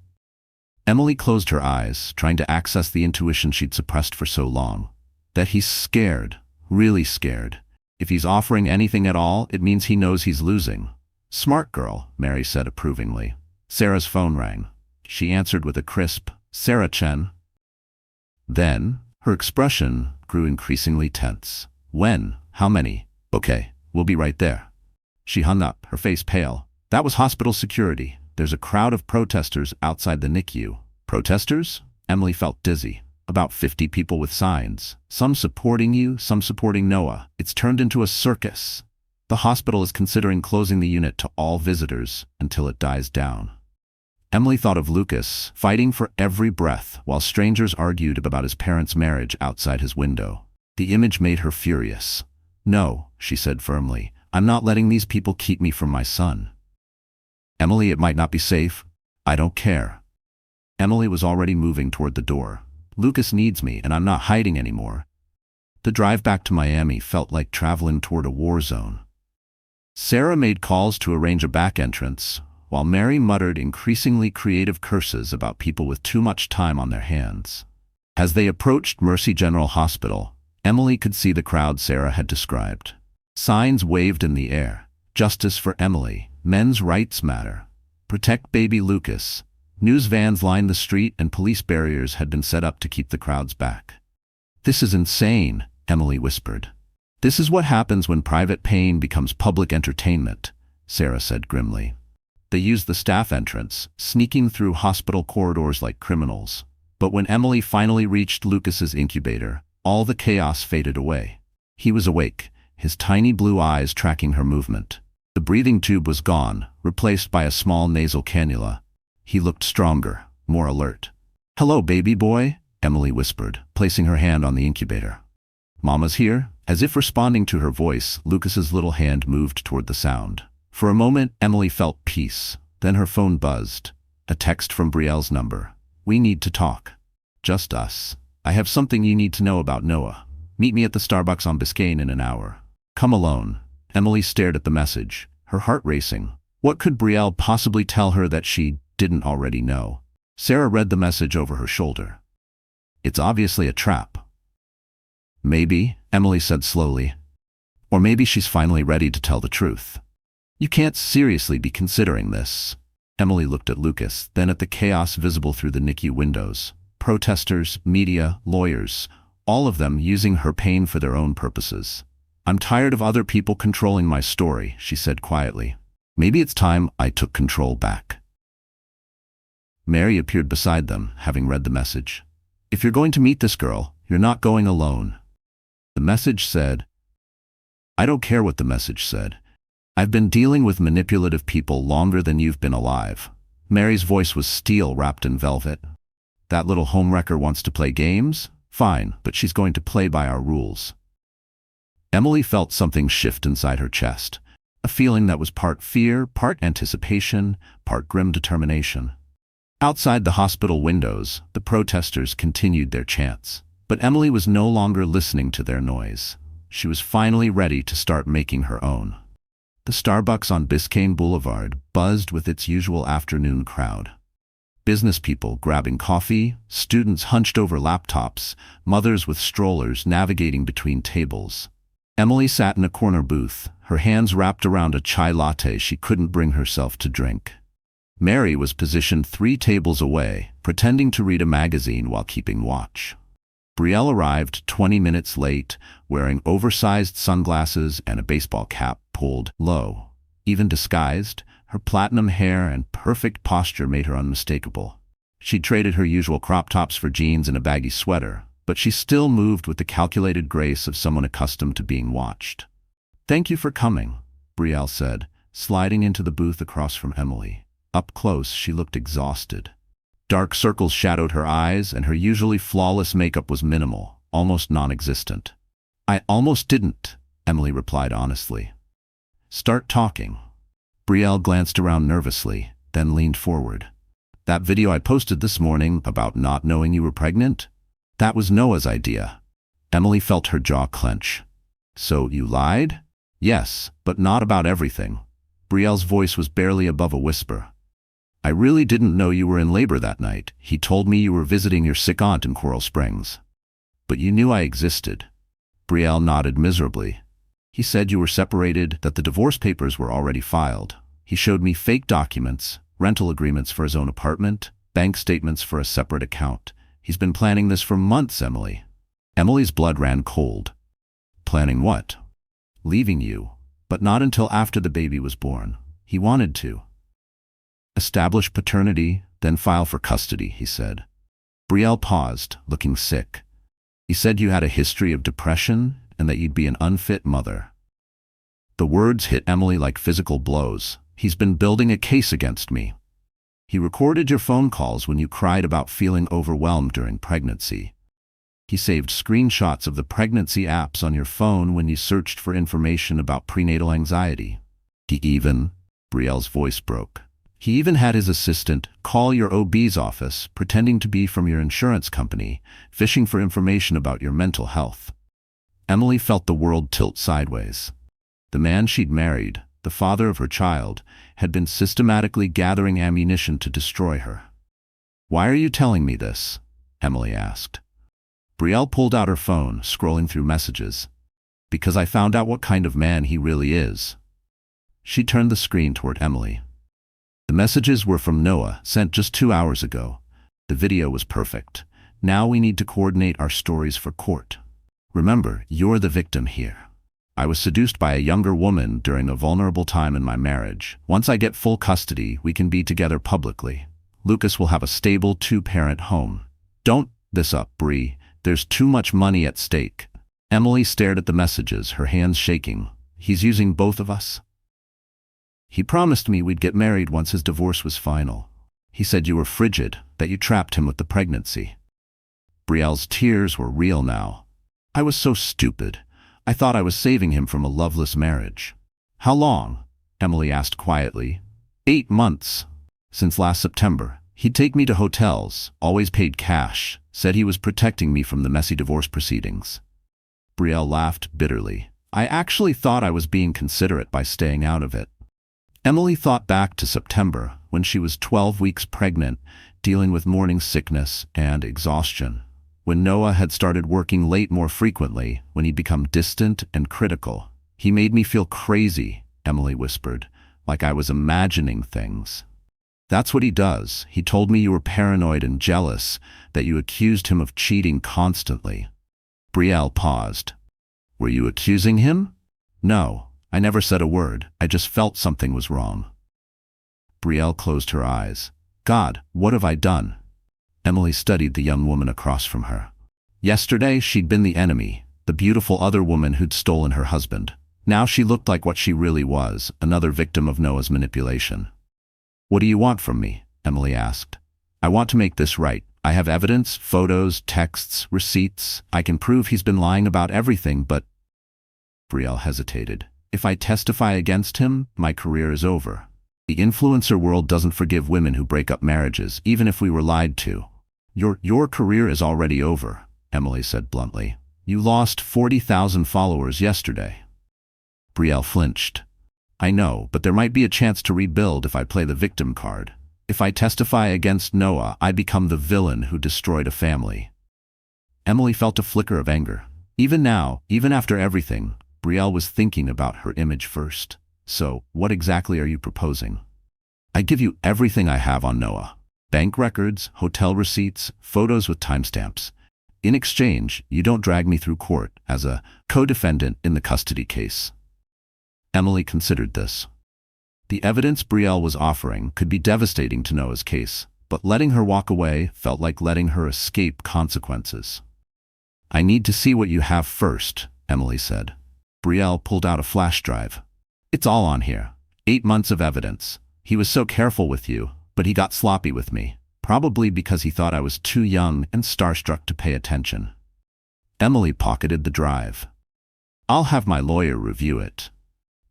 Emily closed her eyes, trying to access the intuition she'd suppressed for so long. That he's scared, really scared. If he's offering anything at all, it means he knows he's losing. Smart girl, Mary said approvingly. Sarah's phone rang. She answered with a crisp, Sarah Chen. Then, her expression grew increasingly tense. When? How many? Okay, we'll be right there. She hung up, her face pale. That was hospital security. There's a crowd of protesters outside the NICU. Protesters? Emily felt dizzy. About 50 people with signs. Some supporting you, some supporting Noah. It's turned into a circus. The hospital is considering closing the unit to all visitors until it dies down. Emily thought of Lucas, fighting for every breath while strangers argued about his parents' marriage outside his window. The image made her furious. No, she said firmly. I'm not letting these people keep me from my son. Emily, it might not be safe. I don't care. Emily was already moving toward the door. Lucas needs me, and I'm not hiding anymore. The drive back to Miami felt like traveling toward a war zone. Sarah made calls to arrange a back entrance, while Mary muttered increasingly creative curses about people with too much time on their hands. As they approached Mercy General Hospital, Emily could see the crowd Sarah had described. Signs waved in the air. Justice for Emily. Men's rights matter. Protect baby Lucas. News vans lined the street and police barriers had been set up to keep the crowds back. This is insane, Emily whispered. This is what happens when private pain becomes public entertainment, Sarah said grimly. They used the staff entrance, sneaking through hospital corridors like criminals. But when Emily finally reached Lucas's incubator, all the chaos faded away. He was awake, his tiny blue eyes tracking her movement. The breathing tube was gone, replaced by a small nasal cannula. He looked stronger, more alert. Hello, baby boy, Emily whispered, placing her hand on the incubator. Mama's here? As if responding to her voice, Lucas's little hand moved toward the sound. For a moment, Emily felt peace. Then her phone buzzed. A text from Brielle's number. We need to talk. Just us. I have something you need to know about Noah. Meet me at the Starbucks on Biscayne in an hour. Come alone. Emily stared at the message, her heart racing. What could Brielle possibly tell her that she didn't already know? Sarah read the message over her shoulder. It's obviously a trap. Maybe, Emily said slowly. Or maybe she's finally ready to tell the truth. You can't seriously be considering this. Emily looked at Lucas, then at the chaos visible through the NICU windows. Protesters, media, lawyers, all of them using her pain for their own purposes. I'm tired of other people controlling my story, she said quietly. Maybe it's time I took control back. Mary appeared beside them, having read the message. If you're going to meet this girl, you're not going alone. The message said, I don't care what the message said. I've been dealing with manipulative people longer than you've been alive. Mary's voice was steel wrapped in velvet. That little homewrecker wants to play games? Fine, but she's going to play by our rules. Emily felt something shift inside her chest, a feeling that was part fear, part anticipation, part grim determination. Outside the hospital windows, the protesters continued their chants. But Emily was no longer listening to their noise. She was finally ready to start making her own. The Starbucks on Biscayne Boulevard buzzed with its usual afternoon crowd. Business people grabbing coffee, students hunched over laptops, mothers with strollers navigating between tables. Emily sat in a corner booth, her hands wrapped around a chai latte she couldn't bring herself to drink. Mary was positioned 3 tables away, pretending to read a magazine while keeping watch. Brielle arrived 20 minutes late, wearing oversized sunglasses and a baseball cap pulled low. Even disguised, her platinum hair and perfect posture made her unmistakable. She traded her usual crop tops for jeans and a baggy sweater, but she still moved with the calculated grace of someone accustomed to being watched. Thank you for coming, Brielle said, sliding into the booth across from Emily. Up close, she looked exhausted. Dark circles shadowed her eyes, and her usually flawless makeup was minimal, almost non-existent. I almost didn't, Emily replied honestly. Start talking. Brielle glanced around nervously, then leaned forward. That video I posted this morning about not knowing you were pregnant? That was Noah's idea. Emily felt her jaw clench. So you lied? Yes, but not about everything. Brielle's voice was barely above a whisper. I really didn't know you were in labor that night. He told me you were visiting your sick aunt in Coral Springs. But you knew I existed. Brielle nodded miserably. He said you were separated, that the divorce papers were already filed. He showed me fake documents, rental agreements for his own apartment, bank statements for a separate account. He's been planning this for months, Emily. Emily's blood ran cold. Planning what? Leaving you, but not until after the baby was born. He wanted to establish paternity, then file for custody, he said. Brielle paused, looking sick. He said you had a history of depression and that you'd be an unfit mother. The words hit Emily like physical blows. He's been building a case against me. He recorded your phone calls when you cried about feeling overwhelmed during pregnancy. He saved screenshots of the pregnancy apps on your phone when you searched for information about prenatal anxiety. Brielle's voice broke. He even had his assistant call your OB's office, pretending to be from your insurance company, fishing for information about your mental health. Emily felt the world tilt sideways. The man she'd married, the father of her child, had been systematically gathering ammunition to destroy her. Why are you telling me this? Emily asked. Brielle pulled out her phone, scrolling through messages. Because I found out what kind of man he really is. She turned the screen toward Emily. The messages were from Noah, sent just 2 hours ago. The video was perfect. Now we need to coordinate our stories for court. Remember, you're the victim here. I was seduced by a younger woman during a vulnerable time in my marriage. Once I get full custody, we can be together publicly. Lucas will have a stable 2-parent home. Don't this up, Brie. There's too much money at stake. Emily stared at the messages, her hands shaking. He's using both of us? He promised me we'd get married once his divorce was final. He said you were frigid, that you trapped him with the pregnancy. Brielle's tears were real now. I was so stupid. I thought I was saving him from a loveless marriage. How long? Emily asked quietly. 8 months. Since last September. He'd take me to hotels, always paid cash, said he was protecting me from the messy divorce proceedings. Brielle laughed bitterly. I actually thought I was being considerate by staying out of it. Emily thought back to September, when she was 12 weeks pregnant, dealing with morning sickness and exhaustion. When Noah had started working late more frequently, when he'd become distant and critical. He made me feel crazy, Emily whispered, like I was imagining things. That's what he does. He told me you were paranoid and jealous, that you accused him of cheating constantly. Brielle paused. Were you accusing him? No. I never said a word. I just felt something was wrong. Brielle closed her eyes. God, what have I done? Emily studied the young woman across from her. Yesterday, she'd been the enemy, the beautiful other woman who'd stolen her husband. Now she looked like what she really was, another victim of Noah's manipulation. What do you want from me? Emily asked. I want to make this right. I have evidence, photos, texts, receipts. I can prove he's been lying about everything, but... Brielle hesitated. If I testify against him, my career is over. The influencer world doesn't forgive women who break up marriages, even if we were lied to. Your career is already over, Emily said bluntly. You lost 40,000 followers yesterday. Brielle flinched. I know, but there might be a chance to rebuild if I play the victim card. If I testify against Noah, I become the villain who destroyed a family. Emily felt a flicker of anger. Even now, even after everything, Brielle was thinking about her image first. So, what exactly are you proposing? I give you everything I have on Noah. Bank records, hotel receipts, photos with timestamps. In exchange, you don't drag me through court as a co-defendant in the custody case. Emily considered this. The evidence Brielle was offering could be devastating to Noah's case, but letting her walk away felt like letting her escape consequences. I need to see what you have first, Emily said. Brielle pulled out a flash drive. It's all on here. 8 months of evidence. He was so careful with you, but he got sloppy with me, probably because he thought I was too young and starstruck to pay attention. Emily pocketed the drive. I'll have my lawyer review it.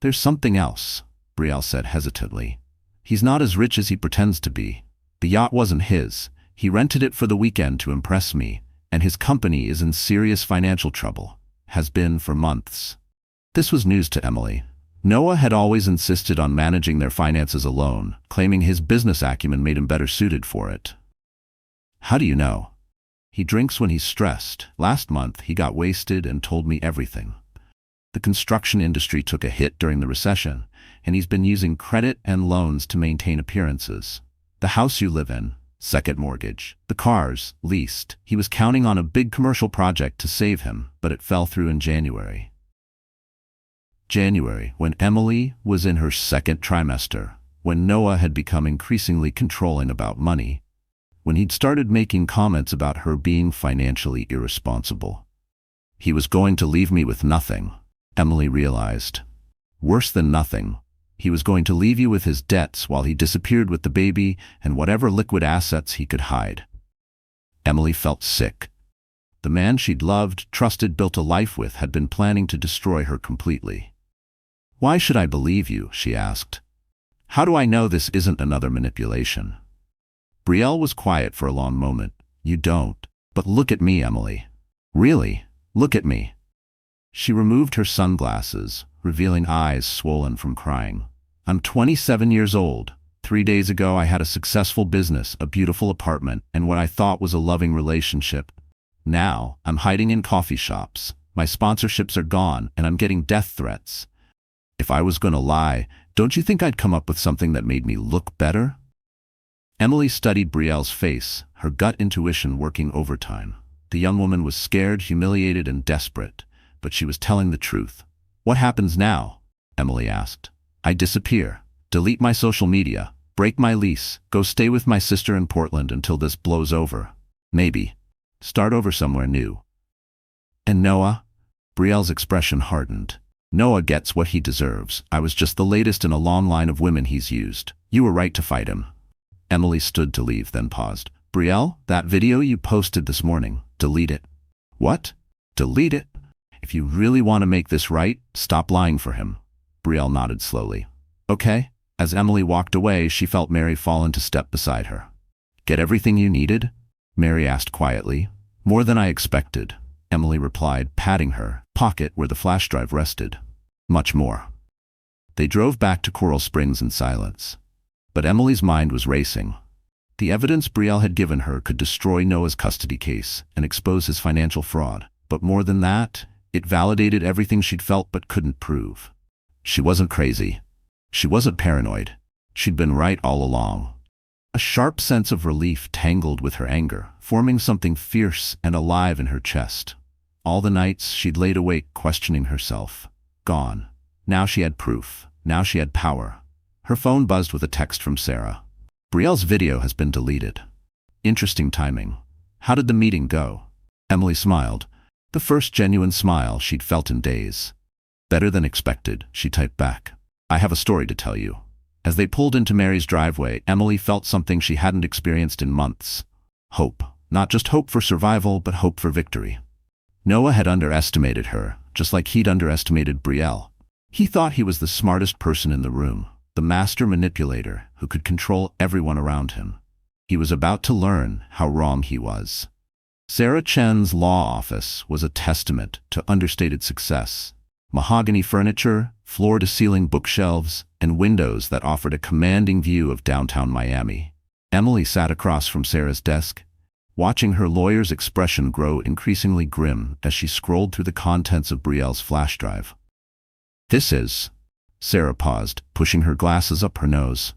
There's something else. Brielle said hesitantly. He's not as rich as he pretends to be. The yacht wasn't his. He rented it for the weekend to impress me, and his company is in serious financial trouble. Has been for months. This was news to Emily. Noah had always insisted on managing their finances alone, claiming his business acumen made him better suited for it. How do you know? He drinks when he's stressed. Last month, he got wasted and told me everything. The construction industry took a hit during the recession, and he's been using credit and loans to maintain appearances. The house you live in, second mortgage. The cars, leased. He was counting on a big commercial project to save him, but it fell through in January. When Emily was in her second trimester, when Noah had become increasingly controlling about money, when he'd started making comments about her being financially irresponsible. He was going to leave me with nothing, Emily realized. Worse than nothing. He was going to leave you with his debts while he disappeared with the baby and whatever liquid assets he could hide. Emily felt sick. The man she'd loved, trusted, built a life with had been planning to destroy her completely. Why should I believe you? She asked. How do I know this isn't another manipulation? Brielle was quiet for a long moment. You don't. But look at me, Emily. Really, look at me. She removed her sunglasses, revealing eyes swollen from crying. I'm 27 years old. 3 days ago I had a successful business, a beautiful apartment, and what I thought was a loving relationship. Now, I'm hiding in coffee shops. My sponsorships are gone, and I'm getting death threats. If I was going to lie, don't you think I'd come up with something that made me look better? Emily studied Brielle's face, her gut intuition working overtime. The young woman was scared, humiliated, and desperate, but she was telling the truth. What happens now? Emily asked. I disappear, delete my social media, break my lease, go stay with my sister in Portland until this blows over. Maybe. Start over somewhere new. And Noah? Brielle's expression hardened. Noah gets what he deserves. I was just the latest in a long line of women he's used. You were right to fight him. Emily stood to leave, then paused. Brielle, that video you posted this morning, delete it. What? Delete it? If you really want to make this right, stop lying for him. Brielle nodded slowly. Okay. As Emily walked away, she felt Mary fall into step beside her. Get everything you needed? Mary asked quietly. More than I expected, Emily replied, patting her pocket where the flash drive rested. Much more. They drove back to Coral Springs in silence. But Emily's mind was racing. The evidence Brielle had given her could destroy Noah's custody case and expose his financial fraud. But more than that, it validated everything she'd felt but couldn't prove. She wasn't crazy. She wasn't paranoid. She'd been right all along. A sharp sense of relief tangled with her anger, forming something fierce and alive in her chest. All the nights she'd laid awake questioning herself. Gone. Now she had proof. Now she had power. Her phone buzzed with a text from Sarah. Brielle's video has been deleted. Interesting timing. How did the meeting go? Emily smiled. The first genuine smile she'd felt in days. Better than expected, she typed back. I have a story to tell you. As they pulled into Mary's driveway, Emily felt something she hadn't experienced in months. Hope. Not just hope for survival, but hope for victory. Noah had underestimated her, just like he'd underestimated Brielle. He thought he was the smartest person in the room, the master manipulator who could control everyone around him. He was about to learn how wrong he was. Sarah Chen's law office was a testament to understated success. Mahogany furniture, floor-to-ceiling bookshelves, and windows that offered a commanding view of downtown Miami. Emily sat across from Sarah's desk, watching her lawyer's expression grow increasingly grim as she scrolled through the contents of Brielle's flash drive. This is... Sarah paused, pushing her glasses up her nose.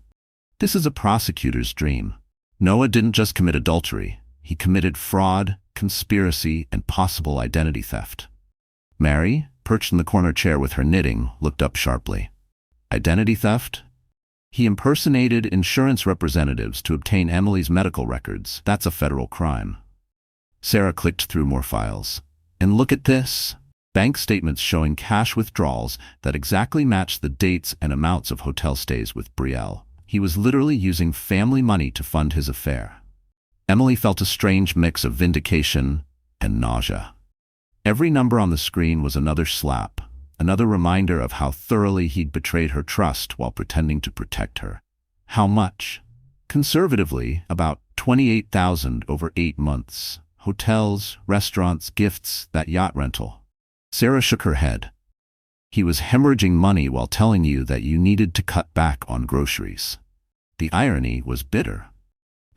This is a prosecutor's dream. Noah didn't just commit adultery. He committed fraud, conspiracy, and possible identity theft. Mary, perched in the corner chair with her knitting, looked up sharply. Identity theft? He impersonated insurance representatives to obtain Emily's medical records. That's a federal crime. Sarah clicked through more files. And look at this. Bank statements showing cash withdrawals that exactly matched the dates and amounts of hotel stays with Brielle. He was literally using family money to fund his affair. Emily felt a strange mix of vindication and nausea. Every number on the screen was another slap, another reminder of how thoroughly he'd betrayed her trust while pretending to protect her. How much? Conservatively, about $28,000 over 8 months. Hotels, restaurants, gifts, that yacht rental. Sarah shook her head. He was hemorrhaging money while telling you that you needed to cut back on groceries. The irony was bitter.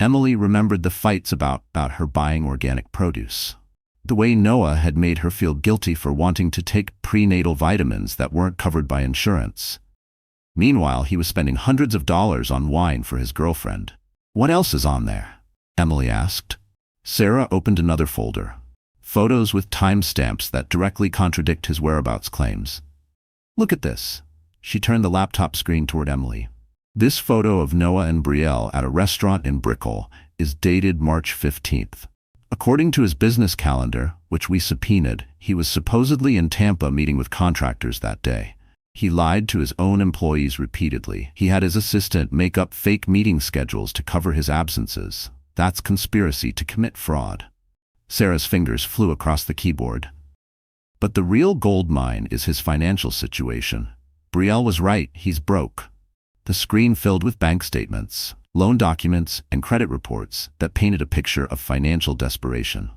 Emily remembered the fights about her buying organic produce. The way Noah had made her feel guilty for wanting to take prenatal vitamins that weren't covered by insurance. Meanwhile, he was spending hundreds of dollars on wine for his girlfriend. "What else is on there?" Emily asked. Sarah opened another folder. Photos with timestamps that directly contradict his whereabouts claims. "Look at this." She turned the laptop screen toward Emily. This photo of Noah and Brielle at a restaurant in Brickell is dated March 15th. According to his business calendar, which we subpoenaed, he was supposedly in Tampa meeting with contractors that day. He lied to his own employees repeatedly. He had his assistant make up fake meeting schedules to cover his absences. That's conspiracy to commit fraud. Sarah's fingers flew across the keyboard. But the real gold mine is his financial situation. Brielle was right, he's broke. The screen filled with bank statements, loan documents, and credit reports that painted a picture of financial desperation.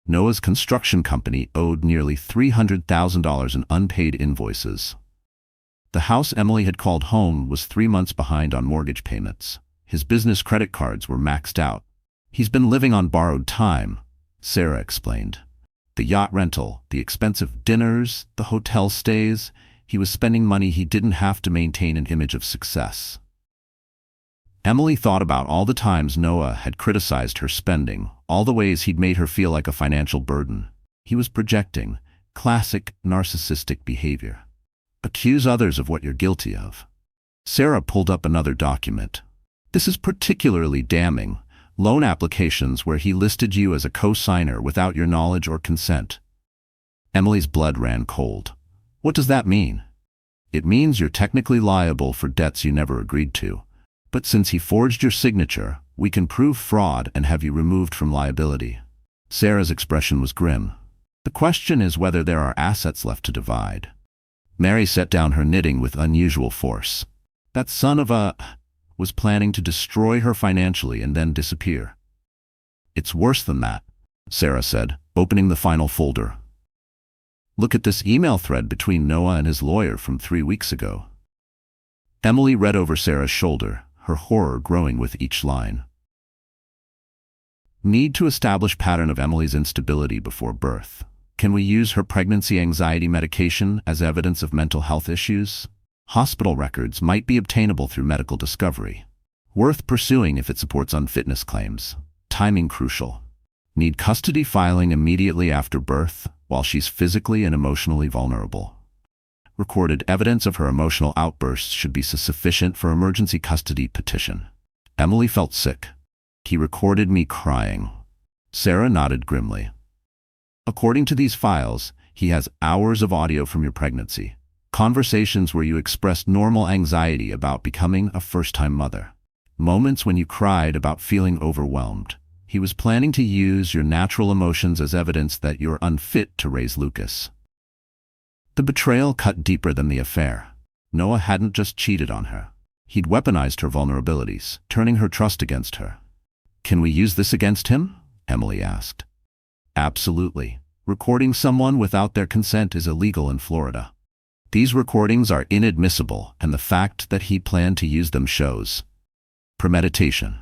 Noah's construction company owed nearly $300,000 in unpaid invoices. The house Emily had called home was 3 months behind on mortgage payments. His business credit cards were maxed out. "He's been living on borrowed time," Sarah explained. "The yacht rental, the expensive dinners, the hotel stays. He was spending money he didn't have to maintain an image of success." Emily thought about all the times Noah had criticized her spending, all the ways he'd made her feel like a financial burden. He was projecting classic narcissistic behavior. Accuse others of what you're guilty of. Sarah pulled up another document. This is particularly damning. Loan applications where he listed you as a co-signer without your knowledge or consent. Emily's blood ran cold. "What does that mean?" "It means you're technically liable for debts you never agreed to. But since he forged your signature, we can prove fraud and have you removed from liability." Sarah's expression was grim. "The question is whether there are assets left to divide." Mary set down her knitting with unusual force. "That son of a was planning to destroy her financially and then disappear." "It's worse than that," Sarah said, opening the final folder. "Look at this email thread between Noah and his lawyer from 3 weeks ago." Emily read over Sarah's shoulder, her horror growing with each line. "Need to establish pattern of Emily's instability before birth. Can we use her pregnancy anxiety medication as evidence of mental health issues? Hospital records might be obtainable through medical discovery. Worth pursuing if it supports unfitness claims. Timing crucial. Need custody filing immediately after birth while she's physically and emotionally vulnerable. Recorded evidence of her emotional outbursts should be sufficient for emergency custody petition." Emily felt sick. "He recorded me crying." Sarah nodded grimly. "According to these files, he has hours of audio from your pregnancy. Conversations where you expressed normal anxiety about becoming a first-time mother. Moments when you cried about feeling overwhelmed. He was planning to use your natural emotions as evidence that you're unfit to raise Lucas." The betrayal cut deeper than the affair. Noah hadn't just cheated on her. He'd weaponized her vulnerabilities, turning her trust against her. "Can we use this against him?" Emily asked. "Absolutely. Recording someone without their consent is illegal in Florida. These recordings are inadmissible, and the fact that he planned to use them shows premeditation."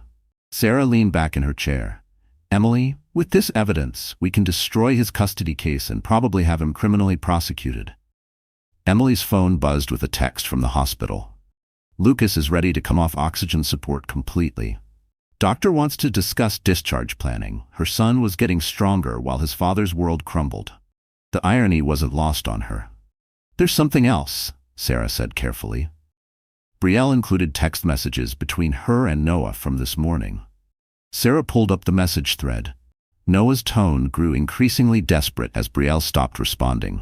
Sarah leaned back in her chair. "Emily, with this evidence, we can destroy his custody case and probably have him criminally prosecuted." Emily's phone buzzed with a text from the hospital. "Lucas is ready to come off oxygen support completely. Doctor wants to discuss discharge planning." Her son was getting stronger while his father's world crumbled. The irony wasn't lost on her. "There's something else," Sarah said carefully. Brielle included text messages between her and Noah from this morning. Sarah pulled up the message thread. Noah's tone grew increasingly desperate as Brielle stopped responding.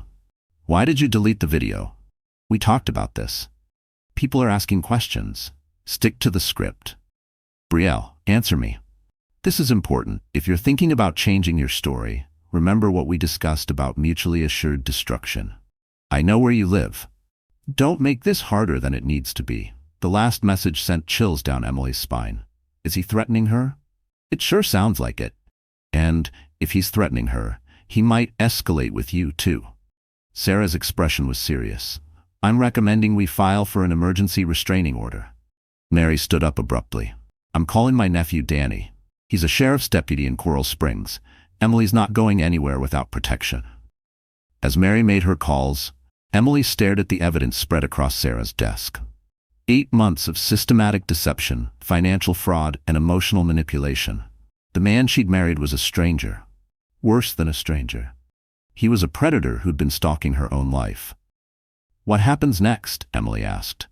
"Why did you delete the video? We talked about this. People are asking questions. Stick to the script. Brielle, answer me. This is important. If you're thinking about changing your story, remember what we discussed about mutually assured destruction. I know where you live. Don't make this harder than it needs to be. The last message sent chills down Emily's spine. Is he threatening her? It sure sounds like it. And if he's threatening her, he might escalate with you too. Sarah's expression was serious. I'm recommending we file for an emergency restraining order. Mary stood up abruptly. I'm calling my nephew Danny. He's a sheriff's deputy in Coral Springs. Emily's not going anywhere without protection. As Mary made her calls, Emily stared at the evidence spread across Sarah's desk. 8 months of systematic deception, financial fraud, and emotional manipulation. The man she'd married was a stranger. Worse than a stranger. He was a predator who'd been stalking her own life. What happens next? Emily asked.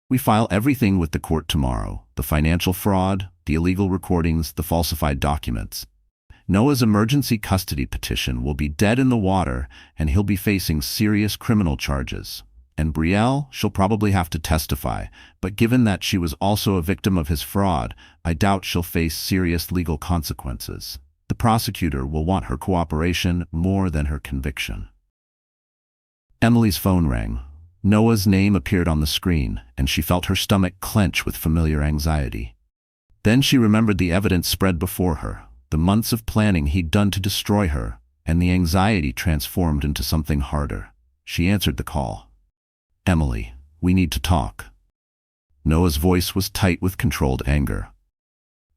We file everything with the court tomorrow. The financial fraud, the illegal recordings, the falsified documents. Noah's emergency custody petition will be dead in the water, and he'll be facing serious criminal charges. And Brielle, she'll probably have to testify, but given that she was also a victim of his fraud, I doubt she'll face serious legal consequences. The prosecutor will want her cooperation more than her conviction. Emily's phone rang. Noah's name appeared on the screen, and she felt her stomach clench with familiar anxiety. Then she remembered the evidence spread before her, the months of planning he'd done to destroy her, and the anxiety transformed into something harder. She answered the call. Emily, we need to talk. Noah's voice was tight with controlled anger.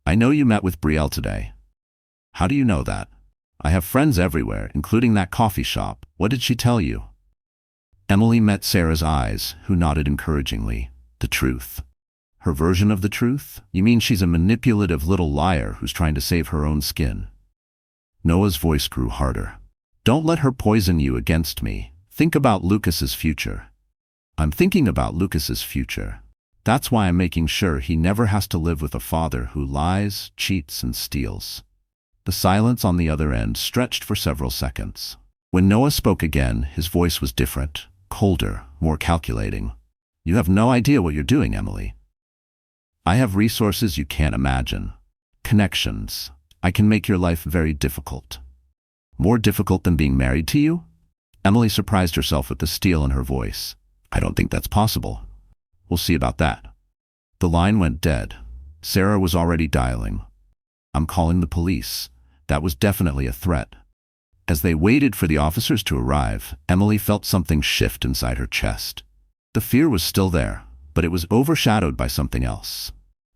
I know you met with Brielle today. How do you know that? I have friends everywhere, including that coffee shop. What did she tell you? Emily met Sarah's eyes, who nodded encouragingly. The truth. Her version of the truth? You mean she's a manipulative little liar who's trying to save her own skin? Noah's voice grew harder. Don't let her poison you against me. Think about Lucas's future. I'm thinking about Lucas's future. That's why I'm making sure he never has to live with a father who lies, cheats, and steals. The silence on the other end stretched for several seconds. When Noah spoke again, his voice was different, colder, more calculating. You have no idea what you're doing, Emily. I have resources you can't imagine. Connections. I can make your life very difficult. More difficult than being married to you? Emily surprised herself with the steel in her voice. I don't think that's possible. We'll see about that. The line went dead. Sarah was already dialing. I'm calling the police. That was definitely a threat. As they waited for the officers to arrive, Emily felt something shift inside her chest. The fear was still there, but it was overshadowed by something else.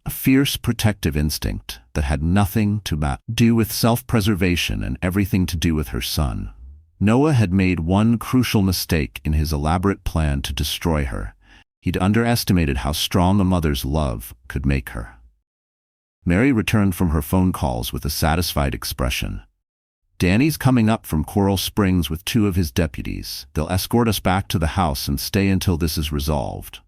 A fierce protective instinct that had nothing to do with self-preservation and everything to do with her son. Noah had made one crucial mistake in his elaborate plan to destroy her. He'd underestimated how strong a mother's love could make her. Mary returned from her phone calls with a satisfied expression. Danny's coming up from Coral Springs with 2 of his deputies. They'll escort us back to the house and stay until this is resolved.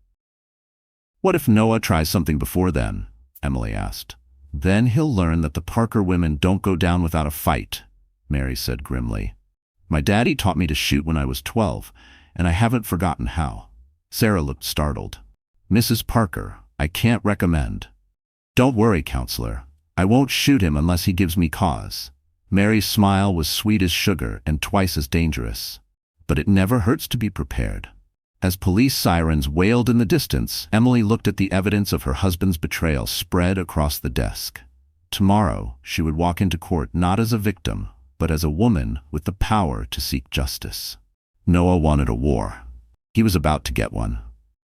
What if Noah tries something before then? Emily asked. Then he'll learn that the Parker women don't go down without a fight, Mary said grimly. My daddy taught me to shoot when I was 12, and I haven't forgotten how. Sarah looked startled. Mrs. Parker, I can't recommend. Don't worry, counselor. I won't shoot him unless he gives me cause. Mary's smile was sweet as sugar and twice as dangerous. But it never hurts to be prepared. As police sirens wailed in the distance, Emily looked at the evidence of her husband's betrayal spread across the desk. Tomorrow, she would walk into court not as a victim, but as a woman with the power to seek justice. Noah wanted a war. He was about to get one.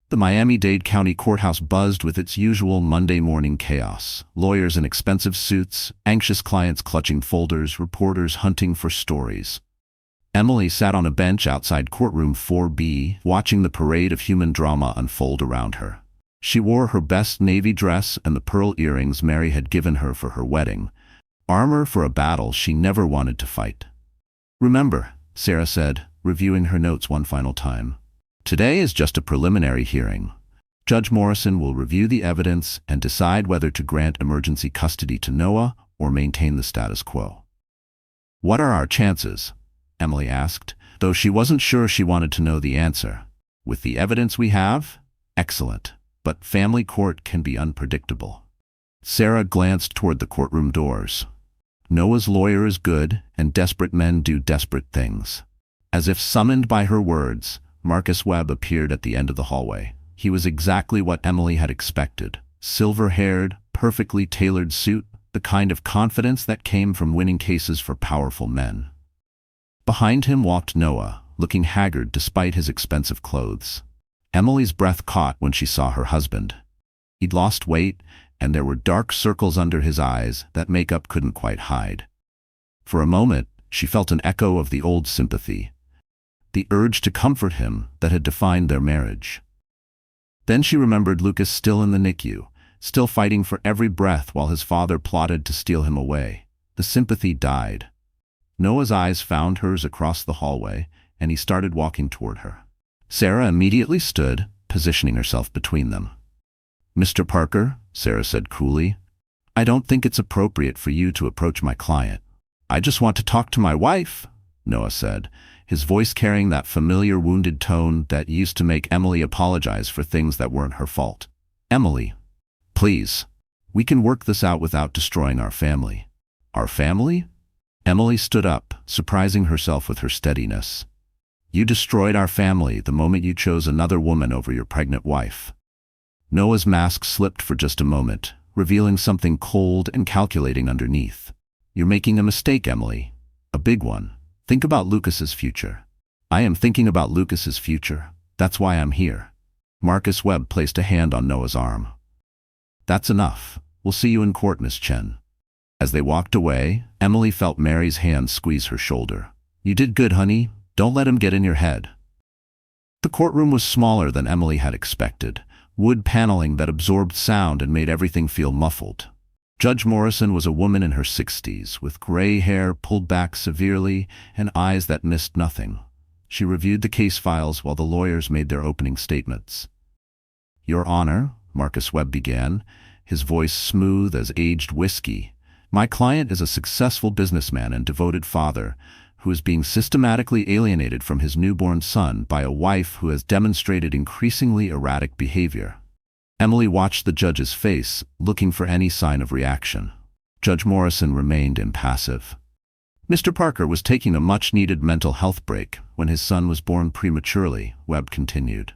The Miami-Dade County Courthouse buzzed with its usual Monday morning chaos. Lawyers in expensive suits, anxious clients clutching folders, reporters hunting for stories. Emily sat on a bench outside courtroom 4B, watching the parade of human drama unfold around her. She wore her best navy dress and the pearl earrings Mary had given her for her wedding, armor for a battle she never wanted to fight. Remember, Sarah said, reviewing her notes one final time. Today is just a preliminary hearing. Judge Morrison will review the evidence and decide whether to grant emergency custody to Noah or maintain the status quo. What are our chances? Emily asked, though she wasn't sure she wanted to know the answer. With the evidence we have? Excellent. But family court can be unpredictable. Sarah glanced toward the courtroom doors. Noah's lawyer is good, and desperate men do desperate things. As if summoned by her words, Marcus Webb appeared at the end of the hallway. He was exactly what Emily had expected. Silver-haired, perfectly tailored suit, the kind of confidence that came from winning cases for powerful men. Behind him walked Noah, looking haggard despite his expensive clothes. Emily's breath caught when she saw her husband. He'd lost weight, and there were dark circles under his eyes that makeup couldn't quite hide. For a moment, she felt an echo of the old sympathy, the urge to comfort him that had defined their marriage. Then she remembered Lucas still in the NICU, still fighting for every breath while his father plotted to steal him away. The sympathy died. Noah's eyes found hers across the hallway, and he started walking toward her. Sarah immediately stood, positioning herself between them. "Mr. Parker," Sarah said coolly, "I don't think it's appropriate for you to approach my client." "I just want to talk to my wife," Noah said, his voice carrying that familiar wounded tone that used to make Emily apologize for things that weren't her fault. "Emily, please. We can work this out without destroying our family." "Our family?" Emily stood up, surprising herself with her steadiness. "You destroyed our family the moment you chose another woman over your pregnant wife." Noah's mask slipped for just a moment, revealing something cold and calculating underneath. "You're making a mistake, Emily. A big one. Think about Lucas's future." "I am thinking about Lucas's future. That's why I'm here." Marcus Webb placed a hand on Noah's arm. "That's enough. We'll see you in court, Miss Chen." As they walked away, Emily felt Mary's hand squeeze her shoulder. "You did good, honey. Don't let him get in your head." The courtroom was smaller than Emily had expected, wood paneling that absorbed sound and made everything feel muffled. Judge Morrison was a woman in her 60s, with gray hair pulled back severely and eyes that missed nothing. She reviewed the case files while the lawyers made their opening statements. "Your Honor," Marcus Webb began, his voice smooth as aged whiskey, "my client is a successful businessman and devoted father who is being systematically alienated from his newborn son by a wife who has demonstrated increasingly erratic behavior." Emily watched the judge's face, looking for any sign of reaction. Judge Morrison remained impassive. "Mr. Parker was taking a much-needed mental health break when his son was born prematurely," Webb continued.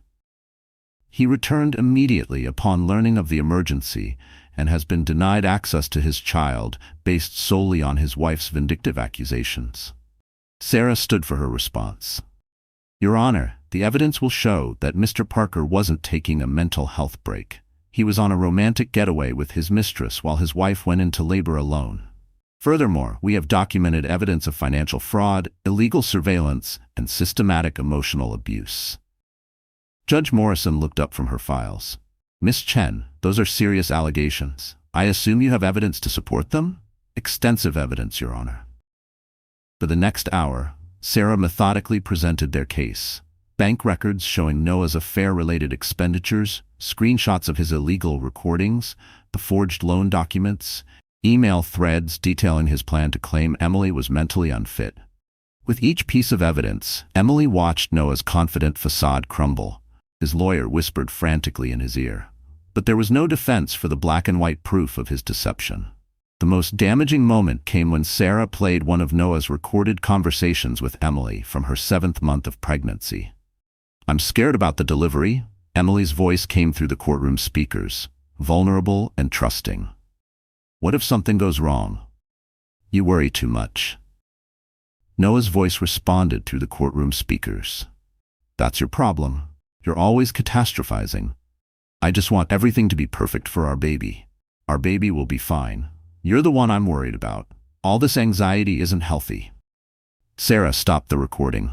"He returned immediately upon learning of the emergency and has been denied access to his child based solely on his wife's vindictive accusations." Sarah stood for her response. "Your Honor, the evidence will show that Mr. Parker wasn't taking a mental health break. He was on a romantic getaway with his mistress while his wife went into labor alone. Furthermore, we have documented evidence of financial fraud, illegal surveillance, and systematic emotional abuse." Judge Morrison looked up from her files. "Miss Chen, those are serious allegations. I assume you have evidence to support them?" "Extensive evidence, Your Honor." For the next hour, Sarah methodically presented their case. Bank records showing Noah's affair-related expenditures, screenshots of his illegal recordings, the forged loan documents, email threads detailing his plan to claim Emily was mentally unfit. With each piece of evidence, Emily watched Noah's confident facade crumble. His lawyer whispered frantically in his ear. But there was no defense for the black-and-white proof of his deception. The most damaging moment came when Sarah played one of Noah's recorded conversations with Emily from her 7th month of pregnancy. "I'm scared about the delivery," Emily's voice came through the courtroom speakers, vulnerable and trusting. "What if something goes wrong?" "You worry too much." Noah's voice responded through the courtroom speakers. "That's your problem. You're always catastrophizing. I just want everything to be perfect for our baby. Our baby will be fine. You're the one I'm worried about. All this anxiety isn't healthy." Sarah stopped the recording.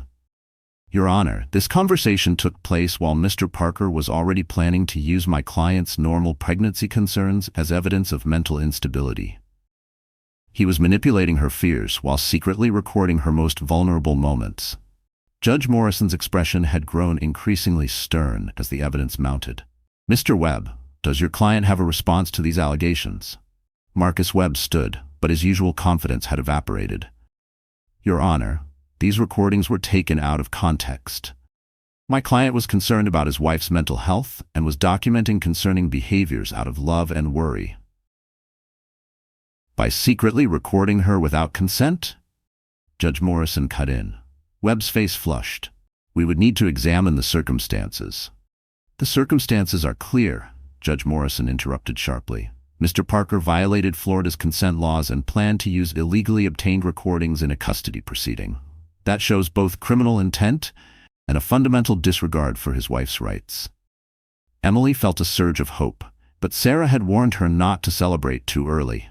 "Your Honor, this conversation took place while Mr. Parker was already planning to use my client's normal pregnancy concerns as evidence of mental instability. He was manipulating her fears while secretly recording her most vulnerable moments." Judge Morrison's expression had grown increasingly stern as the evidence mounted. "Mr. Webb, does your client have a response to these allegations?" Marcus Webb stood, but his usual confidence had evaporated. "Your Honor, these recordings were taken out of context. My client was concerned about his wife's mental health and was documenting concerning behaviors out of love and worry." "By secretly recording her without consent?" Judge Morrison cut in. Webb's face flushed. We would need to examine the circumstances. The circumstances are clear, Judge Morrison interrupted sharply. Mr. Parker violated Florida's consent laws and planned to use illegally obtained recordings in a custody proceeding. That shows both criminal intent and a fundamental disregard for his wife's rights. Emily felt a surge of hope, but Sarah had warned her not to celebrate too early.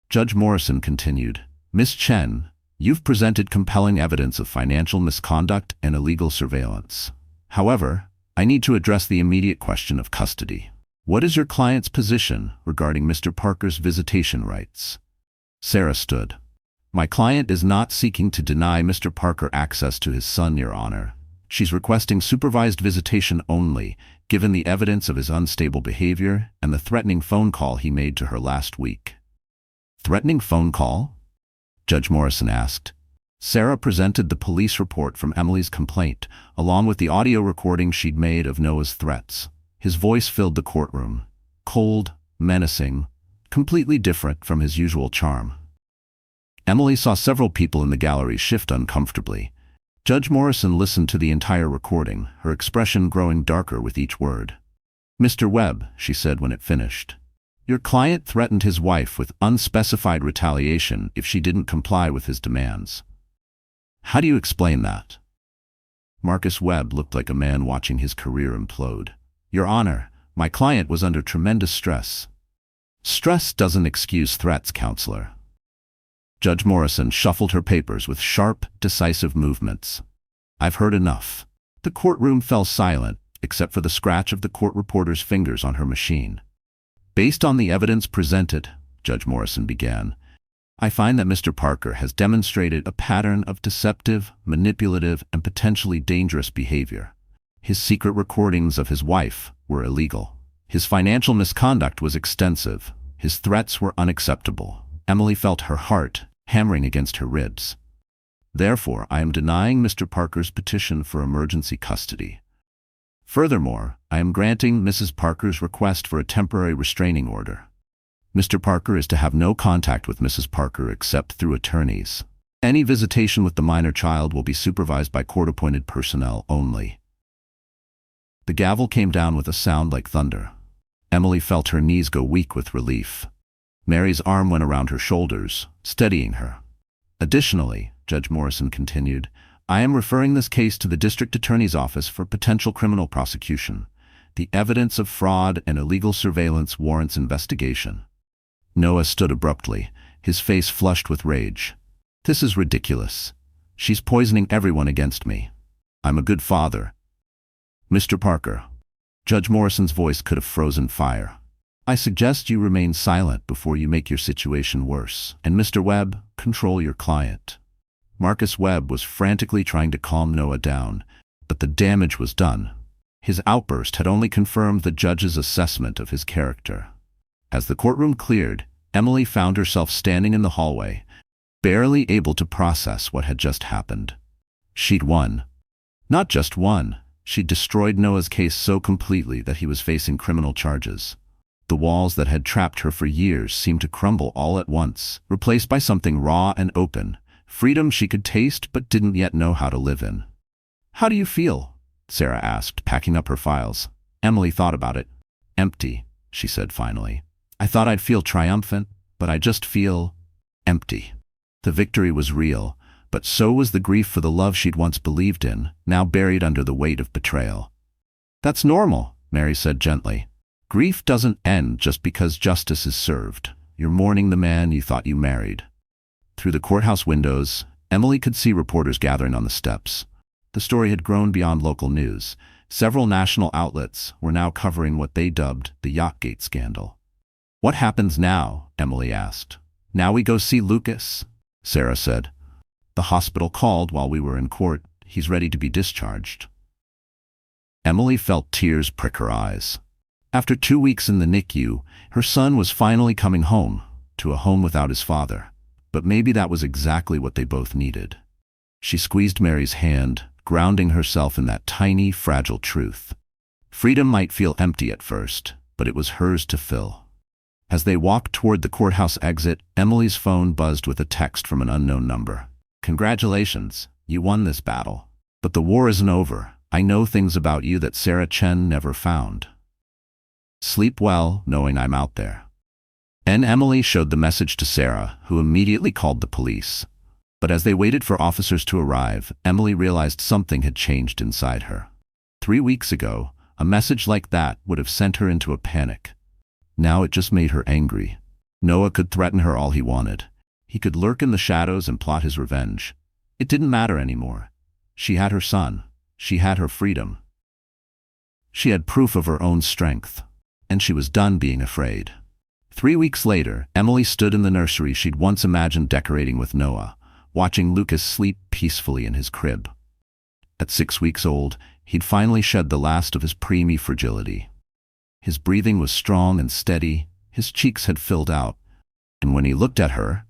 Judge Morrison continued, Miss Chen, you've presented compelling evidence of financial misconduct and illegal surveillance. However, I need to address the immediate question of custody. What is your client's position regarding Mr. Parker's visitation rights? Sarah stood. My client is not seeking to deny Mr. Parker access to his son, Your Honor. She's requesting supervised visitation only, given the evidence of his unstable behavior and the threatening phone call he made to her last week. Threatening phone call? Judge Morrison asked. Sarah presented the police report from Emily's complaint, along with the audio recording she'd made of Noah's threats. His voice filled the courtroom, cold, menacing, completely different from his usual charm. Emily saw several people in the gallery shift uncomfortably. Judge Morrison listened to the entire recording, her expression growing darker with each word. Mr. Webb, she said when it finished, your client threatened his wife with unspecified retaliation if she didn't comply with his demands. How do you explain that? Marcus Webb looked like a man watching his career implode. Your Honor, my client was under tremendous stress. Stress doesn't excuse threats, Counselor. Judge Morrison shuffled her papers with sharp, decisive movements. I've heard enough. The courtroom fell silent, except for the scratch of the court reporter's fingers on her machine. Based on the evidence presented, Judge Morrison began, I find that Mr. Parker has demonstrated a pattern of deceptive, manipulative, and potentially dangerous behavior. His secret recordings of his wife were illegal. His financial misconduct was extensive. His threats were unacceptable. Emily felt her heart hammering against her ribs. Therefore, I am denying Mr. Parker's petition for emergency custody. Furthermore, I am granting Mrs. Parker's request for a temporary restraining order. Mr. Parker is to have no contact with Mrs. Parker except through attorneys. Any visitation with the minor child will be supervised by court-appointed personnel only. The gavel came down with a sound like thunder. Emily felt her knees go weak with relief. Mary's arm went around her shoulders, steadying her. Additionally, Judge Morrison continued, I am referring this case to the district attorney's office for potential criminal prosecution. The evidence of fraud and illegal surveillance warrants investigation. Noah stood abruptly, his face flushed with rage. This is ridiculous. She's poisoning everyone against me. I'm a good father. Mr. Parker. Judge Morrison's voice could have frozen fire. I suggest you remain silent before you make your situation worse. And Mr. Webb, control your client. Marcus Webb was frantically trying to calm Noah down, but the damage was done. His outburst had only confirmed the judge's assessment of his character. As the courtroom cleared, Emily found herself standing in the hallway, barely able to process what had just happened. She'd won. Not just won, she'd destroyed Noah's case so completely that he was facing criminal charges. The walls that had trapped her for years seemed to crumble all at once, replaced by something raw and open, freedom she could taste but didn't yet know how to live in. How do you feel? Sarah asked, packing up her files. Emily thought about it. Empty, she said finally. I thought I'd feel triumphant, but I just feel empty. The victory was real, but so was the grief for the love she'd once believed in, now buried under the weight of betrayal. That's normal, Mary said gently. Grief doesn't end just because justice is served. You're mourning the man you thought you married. Through the courthouse windows, Emily could see reporters gathering on the steps. The story had grown beyond local news. Several national outlets were now covering what they dubbed the Yacht scandal. What happens now? Emily asked. Now we go see Lucas, Sarah said. The hospital called while we were in court. He's ready to be discharged. Emily felt tears prick her eyes. After 2 weeks in the NICU, her son was finally coming home, to a home without his father. But maybe that was exactly what they both needed. She squeezed Mary's hand, grounding herself in that tiny, fragile truth. Freedom might feel empty at first, but it was hers to fill. As they walked toward the courthouse exit, Emily's phone buzzed with a text from an unknown number. Congratulations, You won this battle. But the war isn't over. I know things about you that Sarah Chen never found. Sleep well, knowing I'm out there." And Emily showed the message to Sarah, who immediately called the police. But as they waited for officers to arrive, Emily realized something had changed inside her. 3 weeks ago, a message like that would have sent her into a panic. Now it just made her angry. Noah could threaten her all he wanted. He could lurk in the shadows and plot his revenge. It didn't matter anymore. She had her son. She had her freedom. She had proof of her own strength. And she was done being afraid. 3 weeks later, Emily stood in the nursery she'd once imagined decorating with Noah, watching Lucas sleep peacefully in his crib. At 6 weeks old, he'd finally shed the last of his preemie fragility. His breathing was strong and steady, his cheeks had filled out, and when he looked at her,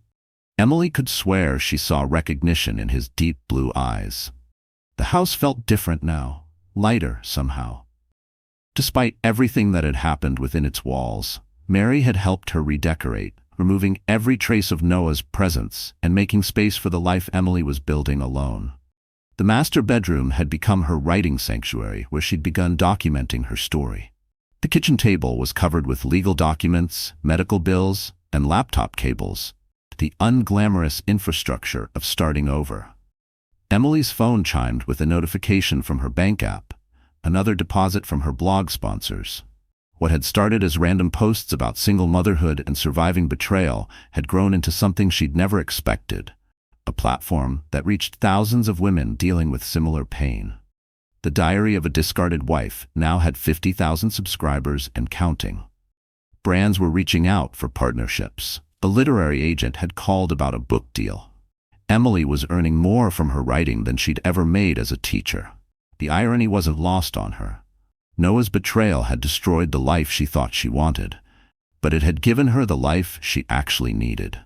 Emily could swear she saw recognition in his deep blue eyes. The house felt different now, lighter somehow. Despite everything that had happened within its walls, Mary had helped her redecorate, removing every trace of Noah's presence and making space for the life Emily was building alone. The master bedroom had become her writing sanctuary where she'd begun documenting her story. The kitchen table was covered with legal documents, medical bills, and laptop cables, the unglamorous infrastructure of starting over. Emily's phone chimed with a notification from her bank app, another deposit from her blog sponsors. What had started as random posts about single motherhood and surviving betrayal had grown into something she'd never expected, a platform that reached thousands of women dealing with similar pain. The Diary of a Discarded Wife now had 50,000 subscribers and counting. Brands were reaching out for partnerships. A literary agent had called about a book deal. Emily was earning more from her writing than she'd ever made as a teacher. The irony wasn't lost on her. Noah's betrayal had destroyed the life she thought she wanted, but it had given her the life she actually needed.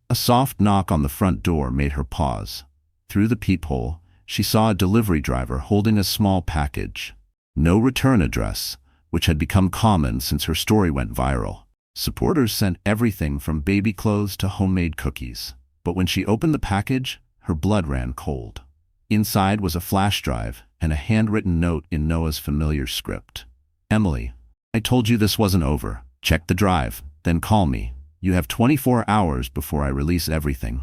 A soft knock on the front door made her pause. Through the peephole, she saw a delivery driver holding a small package. No return address, which had become common since her story went viral. Supporters sent everything from baby clothes to homemade cookies. But when she opened the package, her blood ran cold. Inside was a flash drive and a handwritten note in Noah's familiar script. "Emily, I told you this wasn't over. Check the drive, then call me. You have 24 hours before I release everything.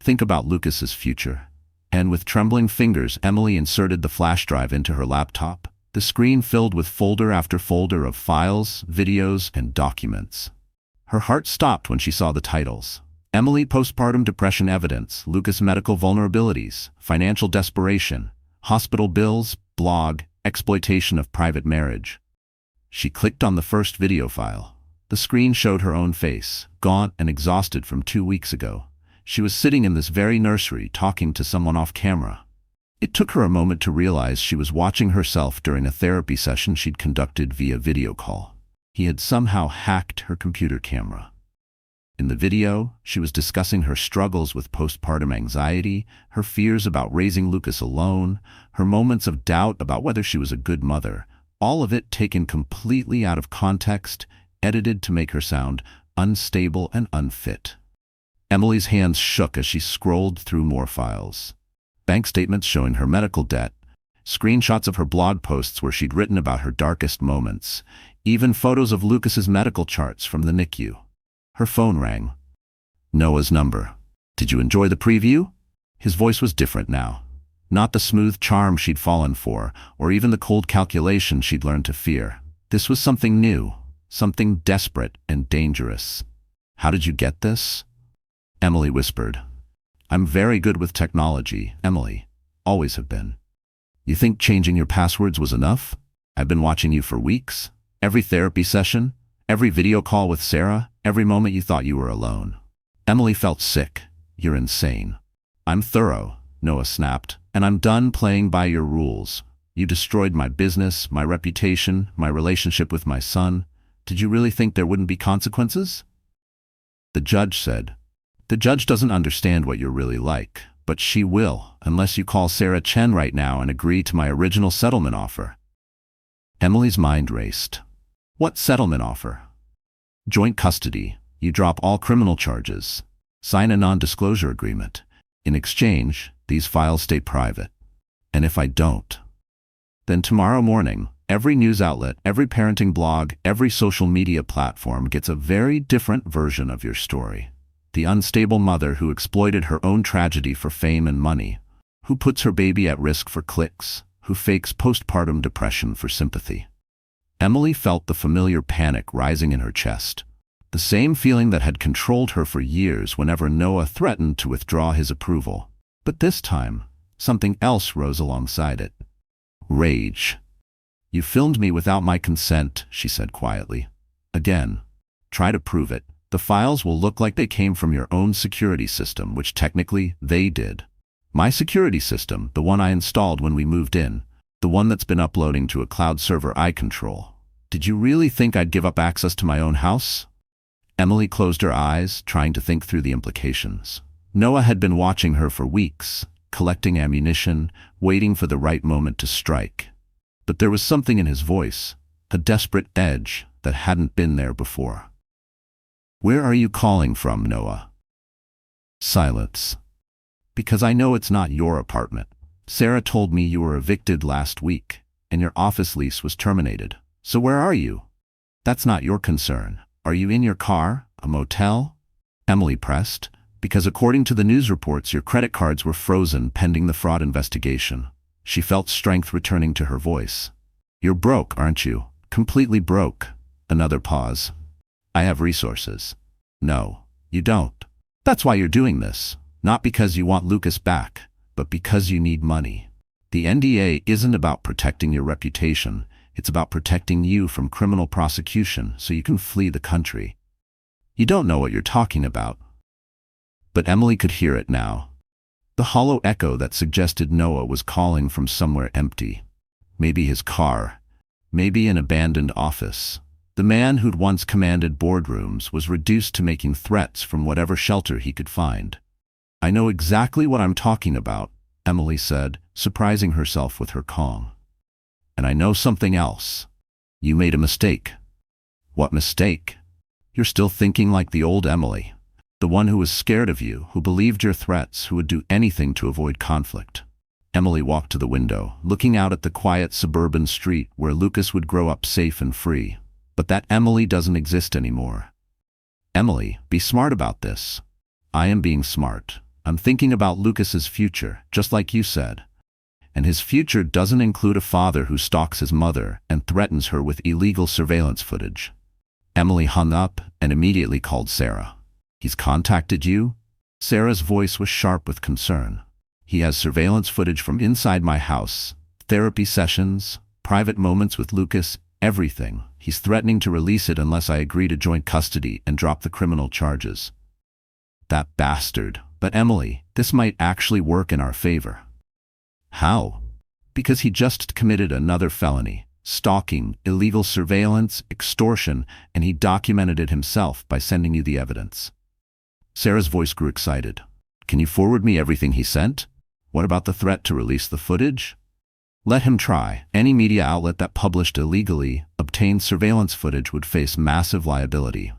Think about Lucas's future." And with trembling fingers, Emily inserted the flash drive into her laptop, the screen filled with folder after folder of files, videos, and documents. Her heart stopped when she saw the titles. Emily Postpartum Depression Evidence, Lucas Medical Vulnerabilities, Financial Desperation, Hospital Bills, Blog, Exploitation of Private Marriage. She clicked on the first video file. The screen showed her own face, gaunt and exhausted from 2 weeks ago. She was sitting in this very nursery talking to someone off camera. It took her a moment to realize she was watching herself during a therapy session she'd conducted via video call. He had somehow hacked her computer camera. In the video, she was discussing her struggles with postpartum anxiety, her fears about raising Lucas alone, her moments of doubt about whether she was a good mother, all of it taken completely out of context, edited to make her sound unstable and unfit. Emily's hands shook as she scrolled through more files. Bank statements showing her medical debt, screenshots of her blog posts where she'd written about her darkest moments, even photos of Lucas's medical charts from the NICU. Her phone rang. Noah's number. "Did you enjoy the preview?" His voice was different now. Not the smooth charm she'd fallen for, or even the cold calculation she'd learned to fear. This was something new, something desperate and dangerous. "How did you get this?" Emily whispered. "I'm very good with technology, Emily. Always have been." "You think changing your passwords was enough? I've been watching you for weeks. Every therapy session, every video call with Sarah, every moment you thought you were alone." Emily felt sick. "You're insane." "I'm thorough," Noah snapped, "and I'm done playing by your rules. You destroyed my business, my reputation, my relationship with my son. Did you really think there wouldn't be consequences?" The judge said, "The judge doesn't understand what you're really like, but she will, unless you call Sarah Chen right now and agree to my original settlement offer." Emily's mind raced. What settlement offer? Joint custody. You drop all criminal charges. Sign a non-disclosure agreement. In exchange, These files stay private. And if I don't, then tomorrow morning, every news outlet, every parenting blog, every social media platform gets a very different version of your story. The unstable mother who exploited her own tragedy for fame and money, who puts her baby at risk for clicks, who fakes postpartum depression for sympathy. Emily felt the familiar panic rising in her chest, the same feeling that had controlled her for years whenever Noah threatened to withdraw his approval. But this time, something else rose alongside it. Rage. "You filmed me without my consent," she said quietly. "Again. Try to prove it. The files will look like they came from your own security system, which technically they did. My security system, the one I installed when we moved in, the one that's been uploading to a cloud server I control. Did you really think I'd give up access to my own house?" Emily closed her eyes, trying to think through the implications. Noah had been watching her for weeks, collecting ammunition, waiting for the right moment to strike. But there was something in his voice, a desperate edge that hadn't been there before. "Where are you calling from, Noah?" Silence. "Because I know it's not your apartment. Sarah told me you were evicted last week, and your office lease was terminated. So where are you?" "That's not your concern. Are you in your car? A motel?" Emily pressed. "Because according to the news reports, your credit cards were frozen pending the fraud investigation." She felt strength returning to her voice. "You're broke, aren't you? Completely broke." Another pause. "I have resources." "No, you don't. That's why you're doing this. Not because you want Lucas back, but because you need money. The NDA isn't about protecting your reputation. It's about protecting you from criminal prosecution so you can flee the country. You don't know what you're talking about." But Emily could hear it now. The hollow echo that suggested Noah was calling from somewhere empty. Maybe his car. Maybe an abandoned office. The man who'd once commanded boardrooms was reduced to making threats from whatever shelter he could find. "I know exactly what I'm talking about," Emily said, surprising herself with her calm. "And I know something else. You made a mistake." "What mistake?" "You're still thinking like the old Emily. The one who was scared of you, who believed your threats, who would do anything to avoid conflict." Emily walked to the window, looking out at the quiet suburban street where Lucas would grow up safe and free. But that Emily doesn't exist anymore. "Emily, be smart about this." "I am being smart. I'm thinking about Lucas's future, just like you said. And his future doesn't include a father who stalks his mother and threatens her with illegal surveillance footage." Emily hung up and immediately called Sarah. "He's contacted you?" Sarah's voice was sharp with concern. "He has surveillance footage from inside my house, therapy sessions, private moments with Lucas, everything. He's threatening to release it unless I agree to joint custody and drop the criminal charges." "That bastard." "But Emily, this might actually work in our favor." "How?" "Because he just committed another felony. Stalking, illegal surveillance, extortion, and he documented it himself by sending you the evidence." Sarah's voice grew excited. "Can you forward me everything he sent? What about the threat to release the footage?" "Let him try. Any media outlet that published illegally obtained surveillance footage would face massive liability.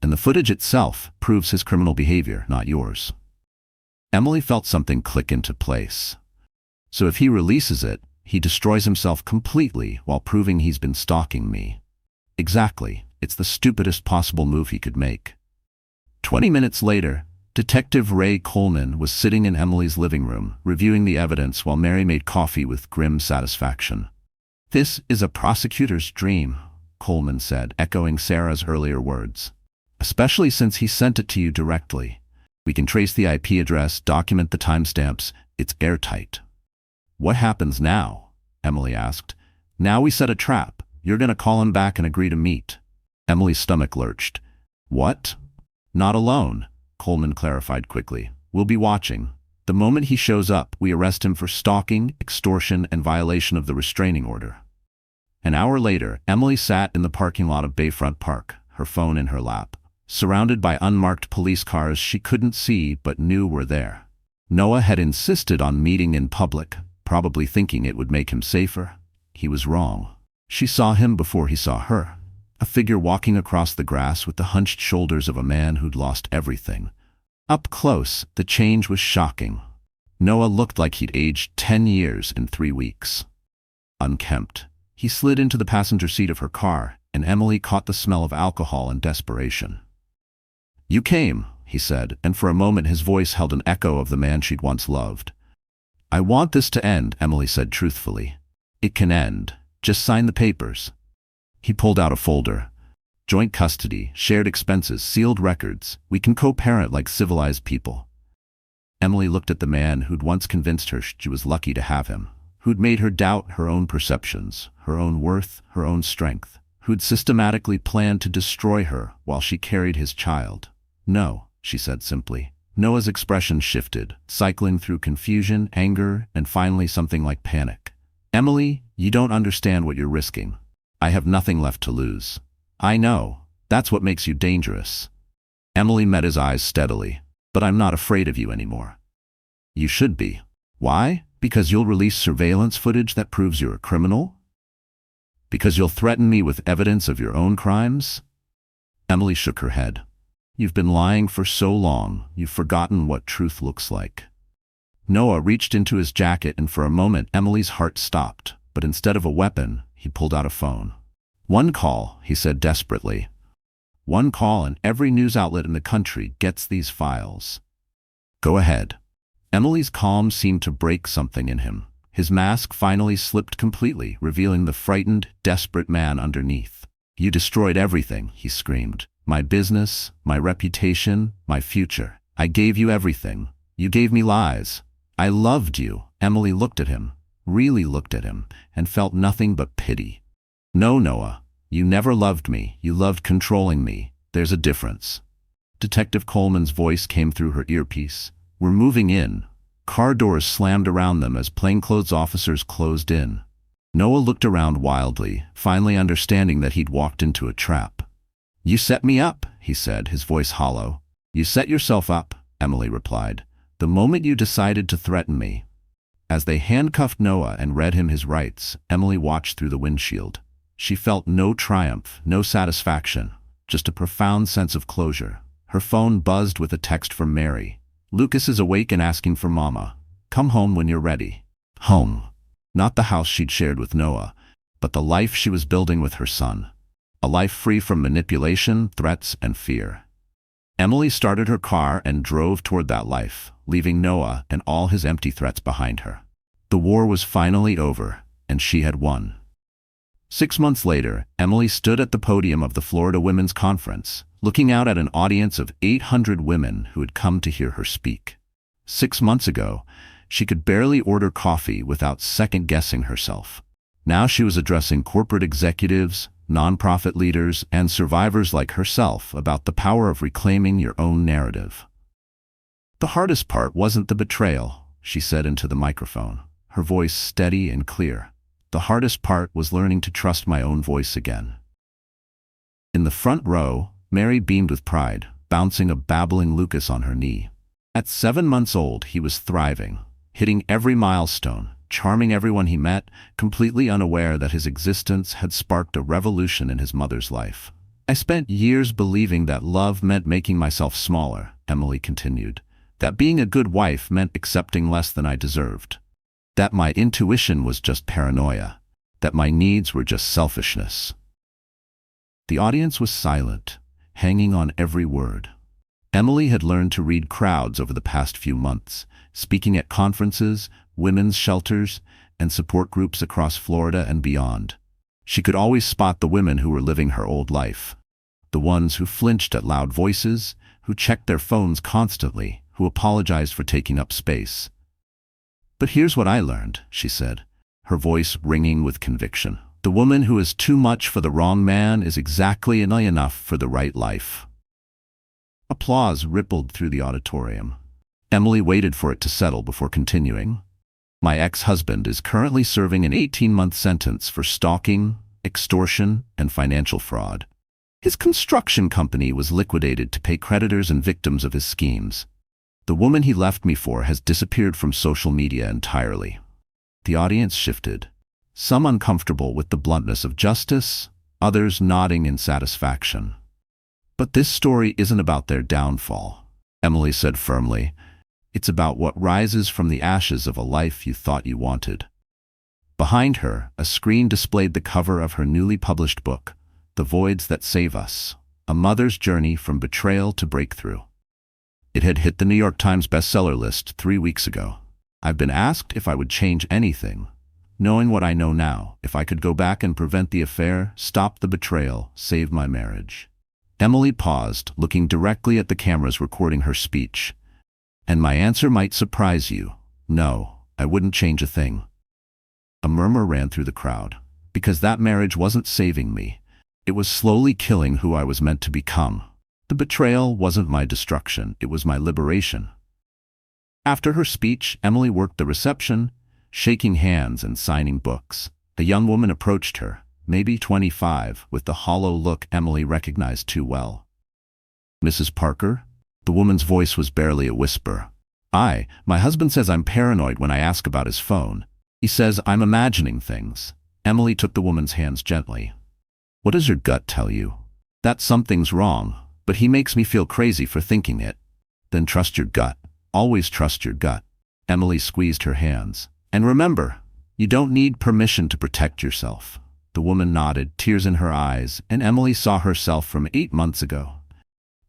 And the footage itself proves his criminal behavior, not yours." Emily felt something click into place. "So if he releases it, he destroys himself completely while proving he's been stalking me." "Exactly. It's the stupidest possible move he could make." 20 minutes later, Detective Ray Coleman was sitting in Emily's living room, reviewing the evidence while Mary made coffee with grim satisfaction. "This is a prosecutor's dream," Coleman said, echoing Sarah's earlier words. "Especially since he sent it to you directly. We can trace the IP address, document the timestamps. It's airtight." "What happens now?" Emily asked. "Now we set a trap. You're going to call him back and agree to meet." Emily's stomach lurched. "What?" "Not alone," Coleman clarified quickly. "We'll be watching. The moment he shows up, we arrest him for stalking, extortion, and violation of the restraining order." An hour later, Emily sat in the parking lot of Bayfront Park, her phone in her lap, surrounded by unmarked police cars she couldn't see but knew were there. Noah had insisted on meeting in public, probably thinking it would make him safer. He was wrong. She saw him before he saw her. A figure walking across the grass with the hunched shoulders of a man who'd lost everything. Up close, the change was shocking. Noah looked like he'd aged 10 years in 3 weeks. Unkempt, he slid into the passenger seat of her car, and Emily caught the smell of alcohol and desperation. "You came," he said, and for a moment his voice held an echo of the man she'd once loved. "I want this to end," Emily said truthfully. "It can end. Just sign the papers." He pulled out a folder. "Joint custody, shared expenses, sealed records. We can co-parent like civilized people." Emily looked at the man who'd once convinced her she was lucky to have him, who'd made her doubt her own perceptions, her own worth, her own strength, who'd systematically planned to destroy her while she carried his child. "No," she said simply. Noah's expression shifted, cycling through confusion, anger, and finally something like panic. "Emily, you don't understand what you're risking. I have nothing left to lose." "I know. That's what makes you dangerous." Emily met his eyes steadily. "But I'm not afraid of you anymore." "You should be." "Why? Because you'll release surveillance footage that proves you're a criminal? Because you'll threaten me with evidence of your own crimes?" Emily shook her head. "You've been lying for so long, you've forgotten what truth looks like." Noah reached into his jacket, and for a moment Emily's heart stopped, but instead of a weapon, he pulled out a phone. "One call," he said desperately. "One call and every news outlet in the country gets these files." "Go ahead." Emily's calm seemed to break something in him. His mask finally slipped completely, revealing the frightened, desperate man underneath. "You destroyed everything," he screamed. "My business, my reputation, my future. I gave you everything. You gave me lies. I loved you." Emily looked at him, really looked at him, and felt nothing but pity. "No, Noah. You never loved me. You loved controlling me. There's a difference." Detective Coleman's voice came through her earpiece. "We're moving in." Car doors slammed around them as plainclothes officers closed in. Noah looked around wildly, finally understanding that he'd walked into a trap. "You set me up," he said, his voice hollow. "You set yourself up," Emily replied, "the moment you decided to threaten me." As they handcuffed Noah and read him his rights, Emily watched through the windshield. She felt no triumph, no satisfaction, just a profound sense of closure. Her phone buzzed with a text from Mary. "Lucas is awake and asking for Mama. Come home when you're ready." Home. Not the house she'd shared with Noah, but the life she was building with her son. A life free from manipulation, threats, and fear. Emily started her car and drove toward that life, leaving Noah and all his empty threats behind her. The war was finally over, and she had won. 6 months later, Emily stood at the podium of the Florida Women's Conference, looking out at an audience of 800 women who had come to hear her speak. 6 months ago, she could barely order coffee without second-guessing herself. Now she was addressing corporate executives, nonprofit leaders, and survivors like herself about the power of reclaiming your own narrative. "The hardest part wasn't the betrayal," she said into the microphone, her voice steady and clear. "The hardest part was learning to trust my own voice again." In the front row, Mary beamed with pride, bouncing a babbling Lucas on her knee. At 7 months old, he was thriving, hitting every milestone, charming everyone he met, completely unaware that his existence had sparked a revolution in his mother's life. "I spent years believing that love meant making myself smaller," Emily continued. "That being a good wife meant accepting less than I deserved. That my intuition was just paranoia. That my needs were just selfishness." The audience was silent, hanging on every word. Emily had learned to read crowds over the past few months, speaking at conferences, women's shelters, and support groups across Florida and beyond. She could always spot the women who were living her old life. The ones who flinched at loud voices, who checked their phones constantly, who apologized for taking up space. "But here's what I learned," she said, her voice ringing with conviction. "The woman who is too much for the wrong man is exactly enough for the right life." Applause rippled through the auditorium. Emily waited for it to settle before continuing. "My ex-husband is currently serving an 18-month sentence for stalking, extortion, and financial fraud. His construction company was liquidated to pay creditors and victims of his schemes. The woman he left me for has disappeared from social media entirely." The audience shifted, some uncomfortable with the bluntness of justice, others nodding in satisfaction. "But this story isn't about their downfall," Emily said firmly. It's about what rises from the ashes of a life you thought you wanted. Behind her, a screen displayed the cover of her newly published book, The Voids That Save Us, A Mother's Journey from Betrayal to Breakthrough. It had hit the New York Times bestseller list 3 weeks ago. I've been asked if I would change anything. Knowing what I know now, if I could go back and prevent the affair, stop the betrayal, save my marriage. Emily paused, looking directly at the cameras recording her speech. And my answer might surprise you. No, I wouldn't change a thing. A murmur ran through the crowd. Because that marriage wasn't saving me. It was slowly killing who I was meant to become. The betrayal wasn't my destruction, it was my liberation. After her speech, Emily worked the reception, shaking hands and signing books. A young woman approached her, maybe 25, with the hollow look Emily recognized too well. "Mrs. Parker?" The woman's voice was barely a whisper. My husband says I'm paranoid when I ask about his phone. He says I'm imagining things." Emily took the woman's hands gently. "What does your gut tell you?" "That something's wrong, but he makes me feel crazy for thinking it." "Then trust your gut. Always trust your gut." Emily squeezed her hands. "And remember, you don't need permission to protect yourself." The woman nodded, tears in her eyes, and Emily saw herself from 8 months ago.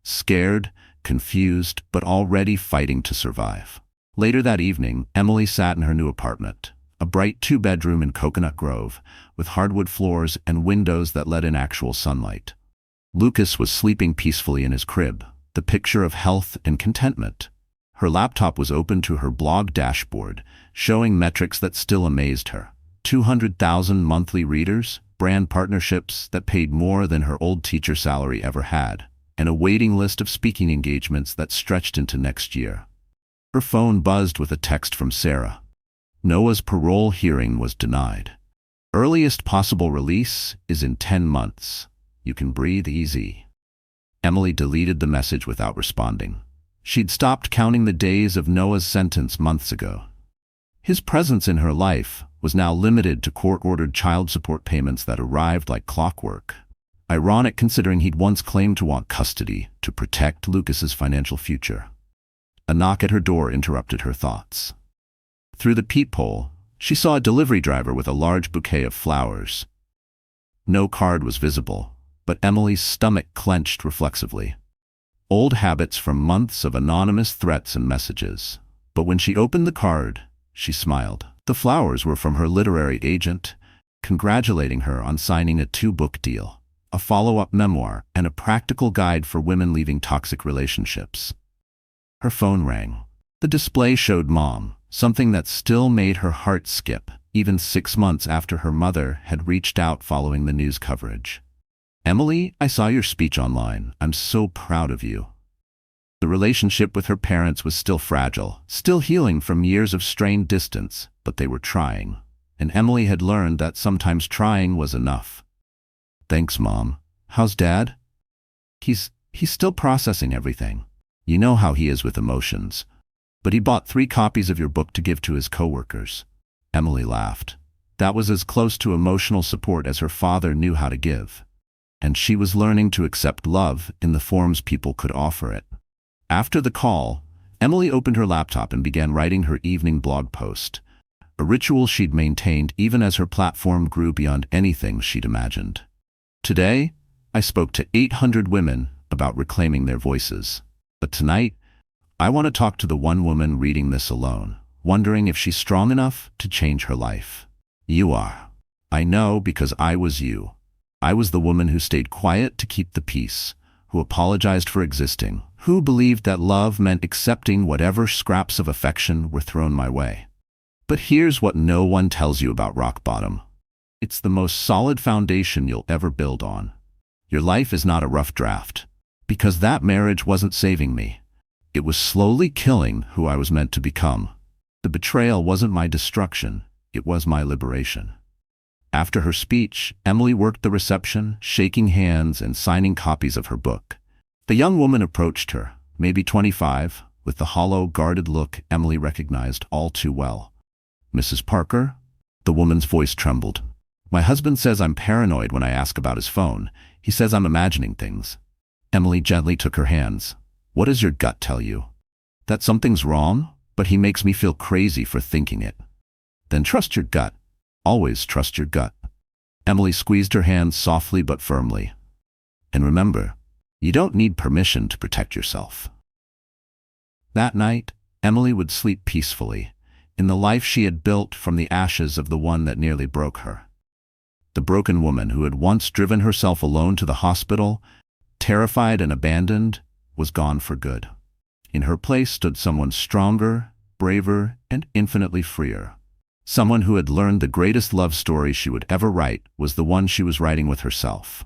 Scared, confused, but already fighting to survive. Later that evening, Emily sat in her new apartment, a bright 2-bedroom in Coconut Grove, with hardwood floors and windows that let in actual sunlight. Lucas was sleeping peacefully in his crib, the picture of health and contentment. Her laptop was open to her blog dashboard, showing metrics that still amazed her. 200,000 monthly readers, brand partnerships that paid more than her old teacher salary ever had, and a waiting list of speaking engagements that stretched into next year. Her phone buzzed with a text from Sarah. Noah's parole hearing was denied. Earliest possible release is in 10 months. You can breathe easy. Emily deleted the message without responding. She'd stopped counting the days of Noah's sentence months ago. His presence in her life was now limited to court-ordered child support payments that arrived like clockwork. Ironic considering he'd once claimed to want custody to protect Lucas's financial future. A knock at her door interrupted her thoughts. Through the peephole, she saw a delivery driver with a large bouquet of flowers. No card was visible, but Emily's stomach clenched reflexively. Old habits from months of anonymous threats and messages. But when she opened the card, she smiled. The flowers were from her literary agent, congratulating her on signing a 2-book deal, a follow-up memoir, and a practical guide for women leaving toxic relationships. Her phone rang. The display showed Mom, something that still made her heart skip, even 6 months after her mother had reached out following the news coverage. "Emily, I saw your speech online. I'm so proud of you." The relationship with her parents was still fragile, still healing from years of strained distance, but they were trying. And Emily had learned that sometimes trying was enough. "Thanks, Mom. How's Dad?" He's still processing everything. You know how he is with emotions. But he bought 3 copies of your book to give to his coworkers." Emily laughed. That was as close to emotional support as her father knew how to give. And she was learning to accept love in the forms people could offer it. After the call, Emily opened her laptop and began writing her evening blog post, a ritual she'd maintained even as her platform grew beyond anything she'd imagined. "Today, I spoke to 800 women about reclaiming their voices. But tonight, I want to talk to the one woman reading this alone, wondering if she's strong enough to change her life. You are. I know because I was you. I was the woman who stayed quiet to keep the peace, who apologized for existing, who believed that love meant accepting whatever scraps of affection were thrown my way. But here's what no one tells you about rock bottom. It's the most solid foundation you'll ever build on. Your life is not a rough draft. Because that marriage wasn't saving me. It was slowly killing who I was meant to become. The betrayal wasn't my destruction, it was my liberation." After her speech, Emily worked the reception, shaking hands and signing copies of her book. The young woman approached her, maybe 25, with the hollow, guarded look Emily recognized all too well. "Mrs. Parker?" The woman's voice trembled. "My husband says I'm paranoid when I ask about his phone. He says I'm imagining things." Emily gently took her hands. "What does your gut tell you?" "That something's wrong?" but he makes me feel crazy for thinking it. Then trust your gut. Always trust your gut. Emily squeezed her hand softly but firmly. And remember, you don't need permission to protect yourself. That night, Emily would sleep peacefully, in the life she had built from the ashes of the one that nearly broke her. The broken woman who had once driven herself alone to the hospital, terrified and abandoned, was gone for good. In her place stood someone stronger, braver, and infinitely freer. Someone who had learned the greatest love story she would ever write was the one she was writing with herself.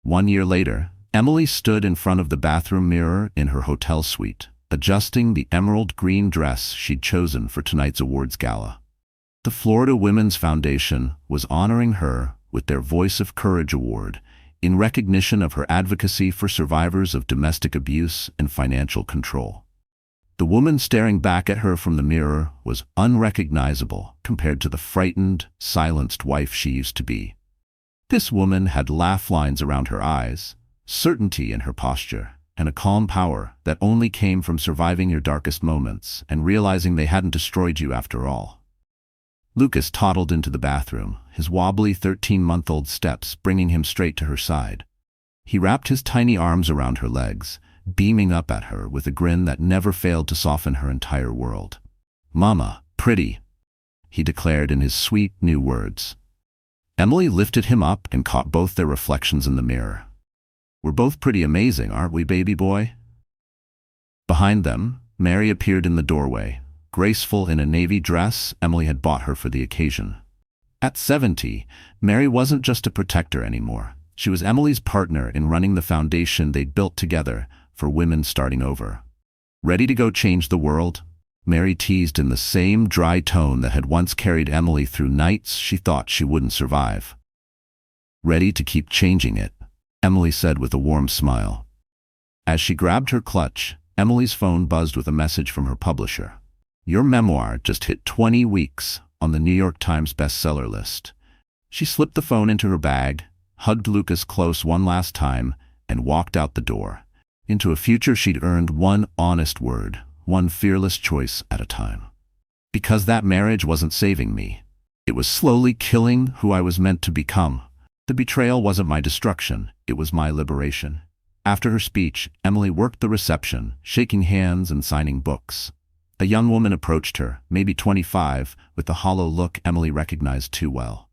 1 year later, Emily stood in front of the bathroom mirror in her hotel suite, adjusting the emerald green dress she'd chosen for tonight's awards gala. The Florida Women's Foundation was honoring her with their Voice of Courage Award in recognition of her advocacy for survivors of domestic abuse and financial control. The woman staring back at her from the mirror was unrecognizable compared to the frightened, silenced wife she used to be. This woman had laugh lines around her eyes, certainty in her posture, and a calm power that only came from surviving your darkest moments and realizing they hadn't destroyed you after all. Lucas toddled into the bathroom, his wobbly 13-month-old steps bringing him straight to her side. He wrapped his tiny arms around her legs, beaming up at her with a grin that never failed to soften her entire world. "Mama, pretty," he declared in his sweet new words. Emily lifted him up and caught both their reflections in the mirror. "We're both pretty amazing, aren't we, baby boy?" Behind them, Mary appeared in the doorway, graceful in a navy dress Emily had bought her for the occasion. At 70, Mary wasn't just a protector anymore. She was Emily's partner in running the foundation they'd built together for women starting over. "Ready to go change the world?" Mary teased in the same dry tone that had once carried Emily through nights she thought she wouldn't survive. "Ready to keep changing it," Emily said with a warm smile. As she grabbed her clutch, Emily's phone buzzed with a message from her publisher. "Your memoir just hit 20 weeks on the New York Times bestseller list." She slipped the phone into her bag, hugged Lucas close one last time, and walked out the door, into a future she'd earned one honest word, one fearless choice at a time. Because that marriage wasn't saving me. It was slowly killing who I was meant to become. The betrayal wasn't my destruction, it was my liberation. After her speech, Emily worked the reception, shaking hands and signing books. A young woman approached her, maybe 25, with the hollow look Emily recognized too well.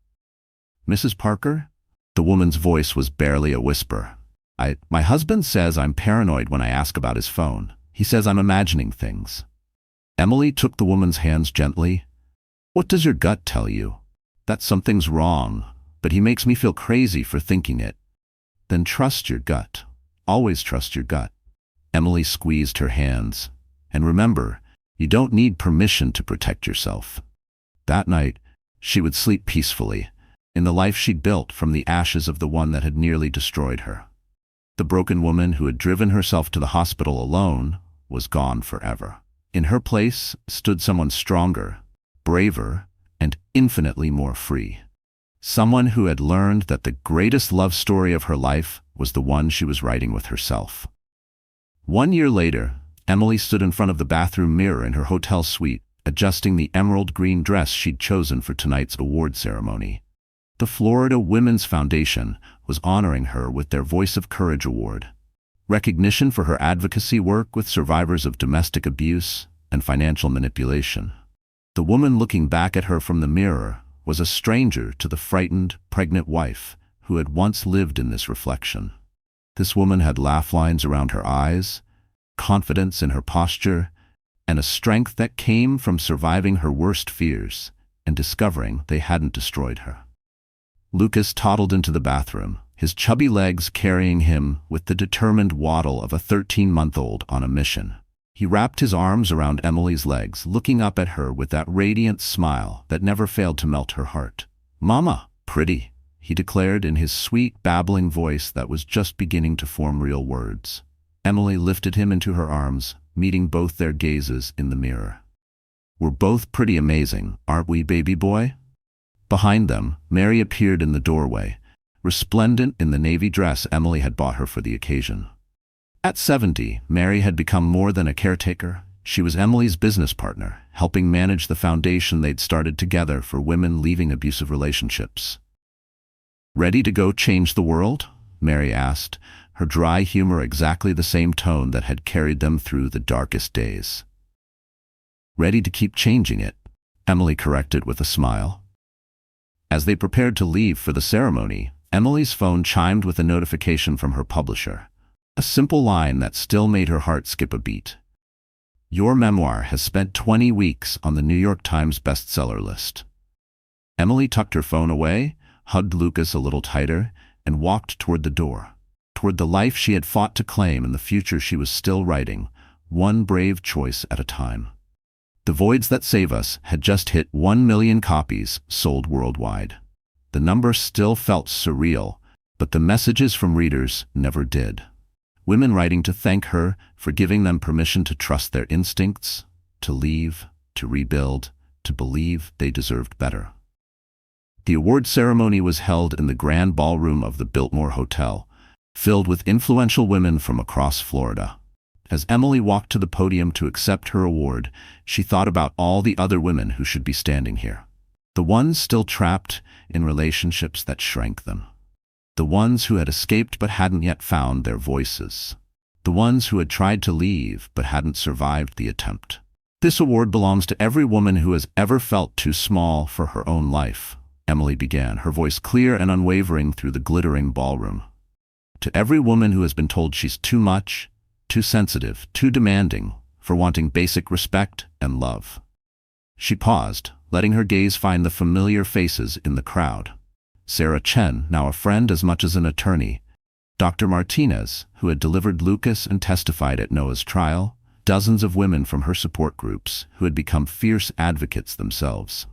"Mrs. Parker?" The woman's voice was barely a whisper. My husband says I'm paranoid when I ask about his phone. He says I'm imagining things." Emily took the woman's hands gently. "What does your gut tell you?" "That something's wrong, but he makes me feel crazy for thinking it." "Then trust your gut. Always trust your gut." Emily squeezed her hands. "And remember, you don't need permission to protect yourself." That night, she would sleep peacefully, in the life she'd built from the ashes of the one that had nearly destroyed her. The broken woman who had driven herself to the hospital alone was gone forever. In her place stood someone stronger, braver, and infinitely more free. Someone who had learned that the greatest love story of her life was the one she was writing with herself. 1 year later, Emily stood in front of the bathroom mirror in her hotel suite, adjusting the emerald green dress she'd chosen for tonight's award ceremony. The Florida Women's Foundation was honoring her with their Voice of Courage Award, recognition for her advocacy work with survivors of domestic abuse and financial manipulation. The woman looking back at her from the mirror was a stranger to the frightened, pregnant wife who had once lived in this reflection. This woman had laugh lines around her eyes, confidence in her posture, and a strength that came from surviving her worst fears and discovering they hadn't destroyed her. Lucas toddled into the bathroom, his chubby legs carrying him with the determined waddle of a 13-month-old on a mission. He wrapped his arms around Emily's legs, looking up at her with that radiant smile that never failed to melt her heart. "Mama, pretty," he declared in his sweet, babbling voice that was just beginning to form real words. Emily lifted him into her arms, meeting both their gazes in the mirror. "We're both pretty amazing, aren't we, baby boy?" Behind them, Mary appeared in the doorway, resplendent in the navy dress Emily had bought her for the occasion. At 70, Mary had become more than a caretaker. She was Emily's business partner, helping manage the foundation they'd started together for women leaving abusive relationships. "Ready to go change the world?" Mary asked, her dry humor exactly the same tone that had carried them through the darkest days. "Ready to keep changing it," Emily corrected with a smile. As they prepared to leave for the ceremony, Emily's phone chimed with a notification from her publisher, a simple line that still made her heart skip a beat. "Your memoir has spent 20 weeks on the New York Times bestseller list." Emily tucked her phone away, hugged Lucas a little tighter, and walked toward the door, toward the life she had fought to claim and the future she was still writing, one brave choice at a time. The Voids That Save Us had just hit 1 million copies sold worldwide. The number still felt surreal, but the messages from readers never did. Women writing to thank her for giving them permission to trust their instincts, to leave, to rebuild, to believe they deserved better. The award ceremony was held in the grand ballroom of the Biltmore Hotel, filled with influential women from across Florida. As Emily walked to the podium to accept her award, she thought about all the other women who should be standing here. The ones still trapped in relationships that shrank them. The ones who had escaped but hadn't yet found their voices. The ones who had tried to leave but hadn't survived the attempt. "This award belongs to every woman who has ever felt too small for her own life," Emily began, her voice clear and unwavering through the glittering ballroom. "To every woman who has been told she's too much, too sensitive, too demanding, for wanting basic respect and love." She paused, letting her gaze find the familiar faces in the crowd. Sarah Chen, now a friend as much as an attorney, Dr. Martinez, who had delivered Lucas and testified at Noah's trial, dozens of women from her support groups who had become fierce advocates themselves.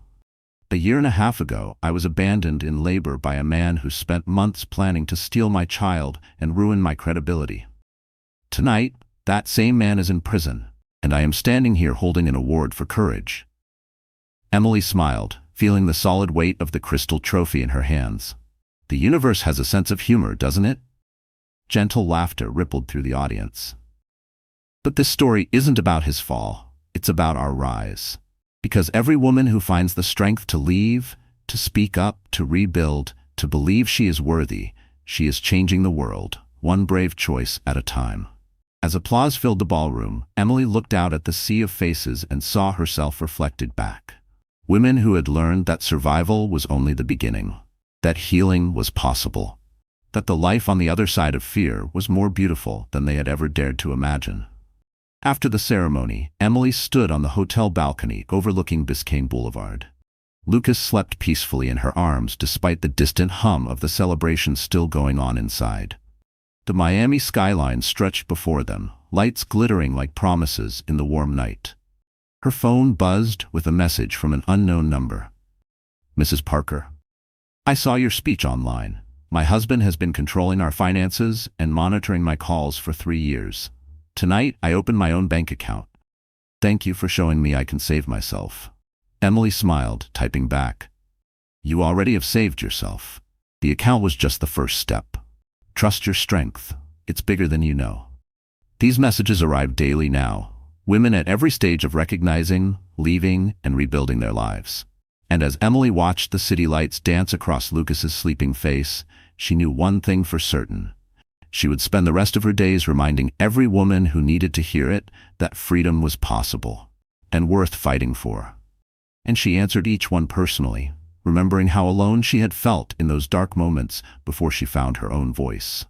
"A year and a half ago, I was abandoned in labor by a man who spent months planning to steal my child and ruin my credibility. Tonight, that same man is in prison, and I am standing here holding an award for courage." Emily smiled, feeling the solid weight of the crystal trophy in her hands. "The universe has a sense of humor, doesn't it?" Gentle laughter rippled through the audience. "But this story isn't about his fall, it's about our rise. Because every woman who finds the strength to leave, to speak up, to rebuild, to believe she is worthy, she is changing the world, one brave choice at a time." As applause filled the ballroom, Emily looked out at the sea of faces and saw herself reflected back. Women who had learned that survival was only the beginning, that healing was possible, that the life on the other side of fear was more beautiful than they had ever dared to imagine. After the ceremony, Emily stood on the hotel balcony overlooking Biscayne Boulevard. Lucas slept peacefully in her arms despite the distant hum of the celebration still going on inside. The Miami skyline stretched before them, lights glittering like promises in the warm night. Her phone buzzed with a message from an unknown number. "Mrs. Parker, I saw your speech online. My husband has been controlling our finances and monitoring my calls for 3 years. Tonight, I opened my own bank account. Thank you for showing me I can save myself." Emily smiled, typing back. "You already have saved yourself. The account was just the first step. Trust your strength. It's bigger than you know." These messages arrived daily now. Women at every stage of recognizing, leaving, and rebuilding their lives. And as Emily watched the city lights dance across Lucas's sleeping face, she knew one thing for certain. She would spend the rest of her days reminding every woman who needed to hear it that freedom was possible and worth fighting for. And she answered each one personally, remembering how alone she had felt in those dark moments before she found her own voice.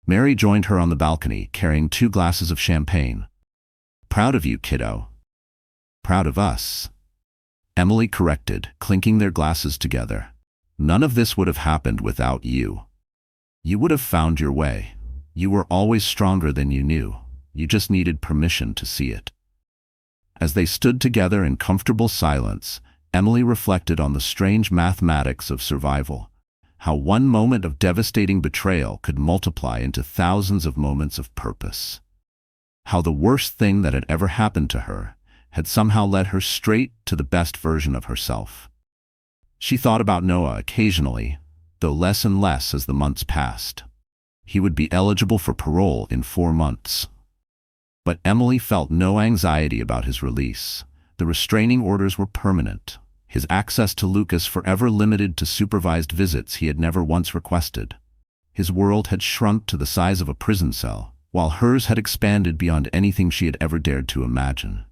Mary joined her on the balcony, carrying 2 glasses of champagne. "Proud of you, kiddo." "Proud of us," Emily corrected, clinking their glasses together. "None of this would have happened without you. You would have found your way. You were always stronger than you knew. You just needed permission to see it." As they stood together in comfortable silence, Emily reflected on the strange mathematics of survival, how one moment of devastating betrayal could multiply into thousands of moments of purpose. How the worst thing that had ever happened to her had somehow led her straight to the best version of herself. She thought about Noah occasionally, though less and less as the months passed. He would be eligible for parole in 4 months. But Emily felt no anxiety about his release. The restraining orders were permanent. His access to Lucas forever limited to supervised visits he had never once requested. His world had shrunk to the size of a prison cell, while hers had expanded beyond anything she had ever dared to imagine.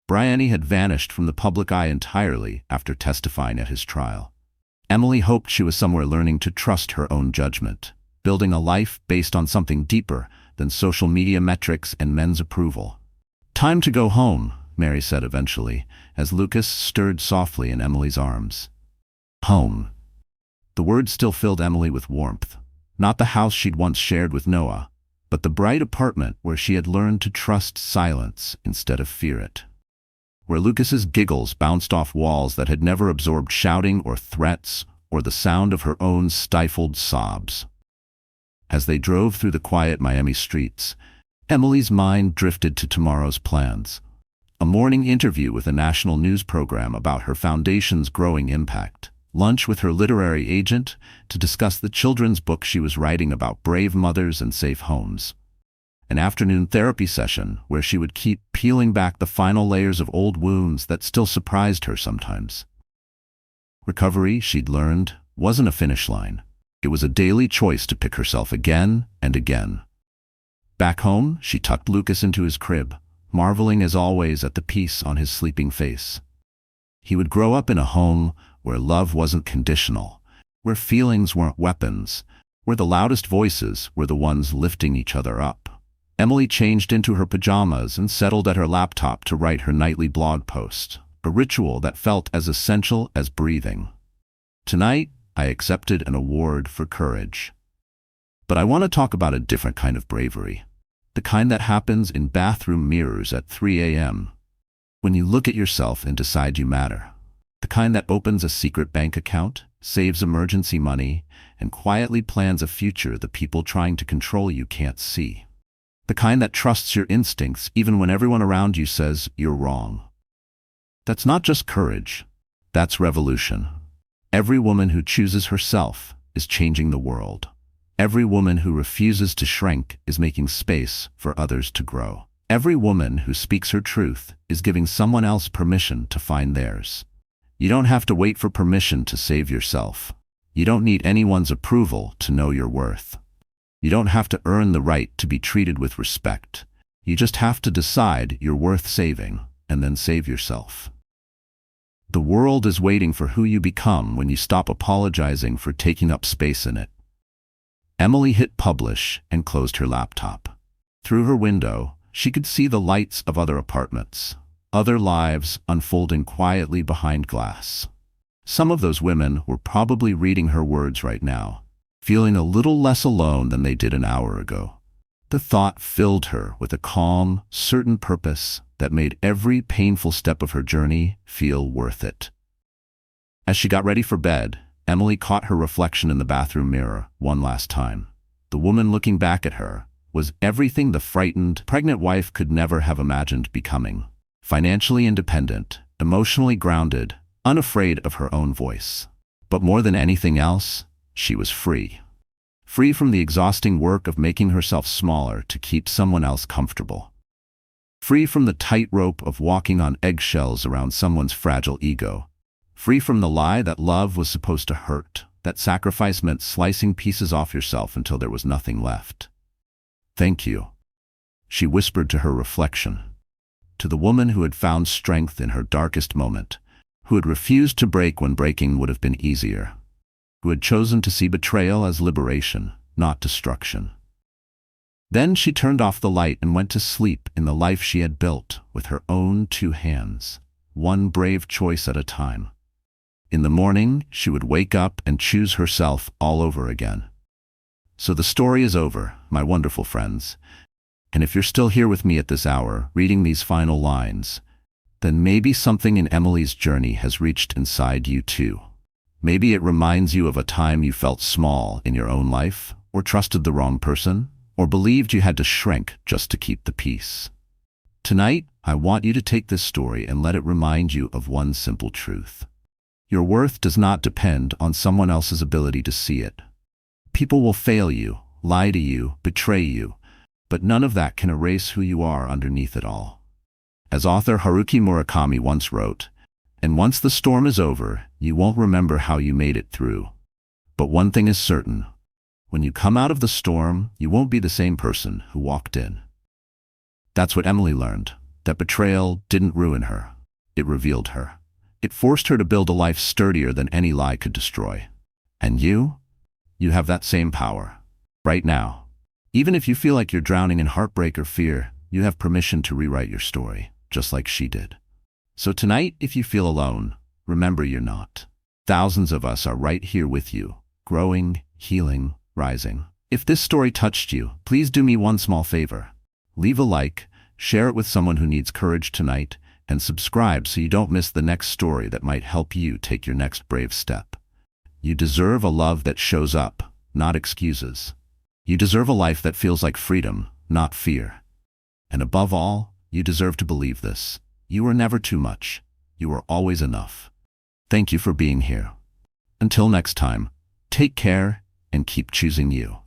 Bryony had vanished from the public eye entirely after testifying at his trial. Emily hoped she was somewhere learning to trust her own judgment, building a life based on something deeper than social media metrics and men's approval. "Time to go home," Mary said eventually, as Lucas stirred softly in Emily's arms. Home. The word still filled Emily with warmth. Not the house she'd once shared with Noah, but the bright apartment where she had learned to trust silence instead of fear it. Where Lucas's giggles bounced off walls that had never absorbed shouting or threats or the sound of her own stifled sobs. As they drove through the quiet Miami streets, Emily's mind drifted to tomorrow's plans. A morning interview with a national news program about her foundation's growing impact. Lunch with her literary agent to discuss the children's book she was writing about brave mothers and safe homes. An afternoon therapy session where she would keep peeling back the final layers of old wounds that still surprised her sometimes. Recovery, she'd learned, wasn't a finish line. It was a daily choice to pick herself again and again. Back home, she tucked Lucas into his crib, marveling as always at the peace on his sleeping face. He would grow up in a home where love wasn't conditional, where feelings weren't weapons, where the loudest voices were the ones lifting each other up. Emily changed into her pajamas and settled at her laptop to write her nightly blog post, a ritual that felt as essential as breathing. Tonight, I accepted an award for courage. But I want to talk about a different kind of bravery. The kind that happens in bathroom mirrors at 3 a.m. when you look at yourself and decide you matter. The kind that opens a secret bank account, saves emergency money, and quietly plans a future the people trying to control you can't see. The kind that trusts your instincts even when everyone around you says you're wrong. That's not just courage. That's revolution. Every woman who chooses herself is changing the world. Every woman who refuses to shrink is making space for others to grow. Every woman who speaks her truth is giving someone else permission to find theirs. You don't have to wait for permission to save yourself. You don't need anyone's approval to know your worth. You don't have to earn the right to be treated with respect. You just have to decide you're worth saving, and then save yourself. The world is waiting for who you become when you stop apologizing for taking up space in it. Emily hit publish and closed her laptop. Through her window, she could see the lights of other apartments, other lives unfolding quietly behind glass. Some of those women were probably reading her words right now, feeling a little less alone than they did an hour ago. The thought filled her with a calm, certain purpose that made every painful step of her journey feel worth it. As she got ready for bed, Emily caught her reflection in the bathroom mirror one last time. The woman looking back at her was everything the frightened, pregnant wife could never have imagined becoming. Financially independent, emotionally grounded, unafraid of her own voice. But more than anything else, she was free. Free from the exhausting work of making herself smaller to keep someone else comfortable. Free from the tightrope of walking on eggshells around someone's fragile ego. Free from the lie that love was supposed to hurt, that sacrifice meant slicing pieces off yourself until there was nothing left. "Thank you," she whispered to her reflection. To the woman who had found strength in her darkest moment, who had refused to break when breaking would have been easier, who had chosen to see betrayal as liberation, not destruction. Then she turned off the light and went to sleep in the life she had built with her own 2 hands, one brave choice at a time. In the morning, she would wake up and choose herself all over again. So the story is over, my wonderful friends. And if you're still here with me at this hour, reading these final lines, then maybe something in Emily's journey has reached inside you too. Maybe it reminds you of a time you felt small in your own life, or trusted the wrong person, or believed you had to shrink just to keep the peace. Tonight, I want you to take this story and let it remind you of one simple truth. Your worth does not depend on someone else's ability to see it. People will fail you, lie to you, betray you, but none of that can erase who you are underneath it all. As author Haruki Murakami once wrote, "And once the storm is over, you won't remember how you made it through. But one thing is certain, when you come out of the storm, you won't be the same person who walked in." That's what Emily learned. That betrayal didn't ruin her. It revealed her. It forced her to build a life sturdier than any lie could destroy. And you? You have that same power. Right now. Even if you feel like you're drowning in heartbreak or fear, you have permission to rewrite your story, just like she did. So tonight, if you feel alone, remember you're not. Thousands of us are right here with you, growing, healing, rising. If this story touched you, please do me one small favor. Leave a like, share it with someone who needs courage tonight, and subscribe so you don't miss the next story that might help you take your next brave step. You deserve a love that shows up, not excuses. You deserve a life that feels like freedom, not fear. And above all, you deserve to believe this. You are never too much. You are always enough. Thank you for being here. Until next time, take care and keep choosing you.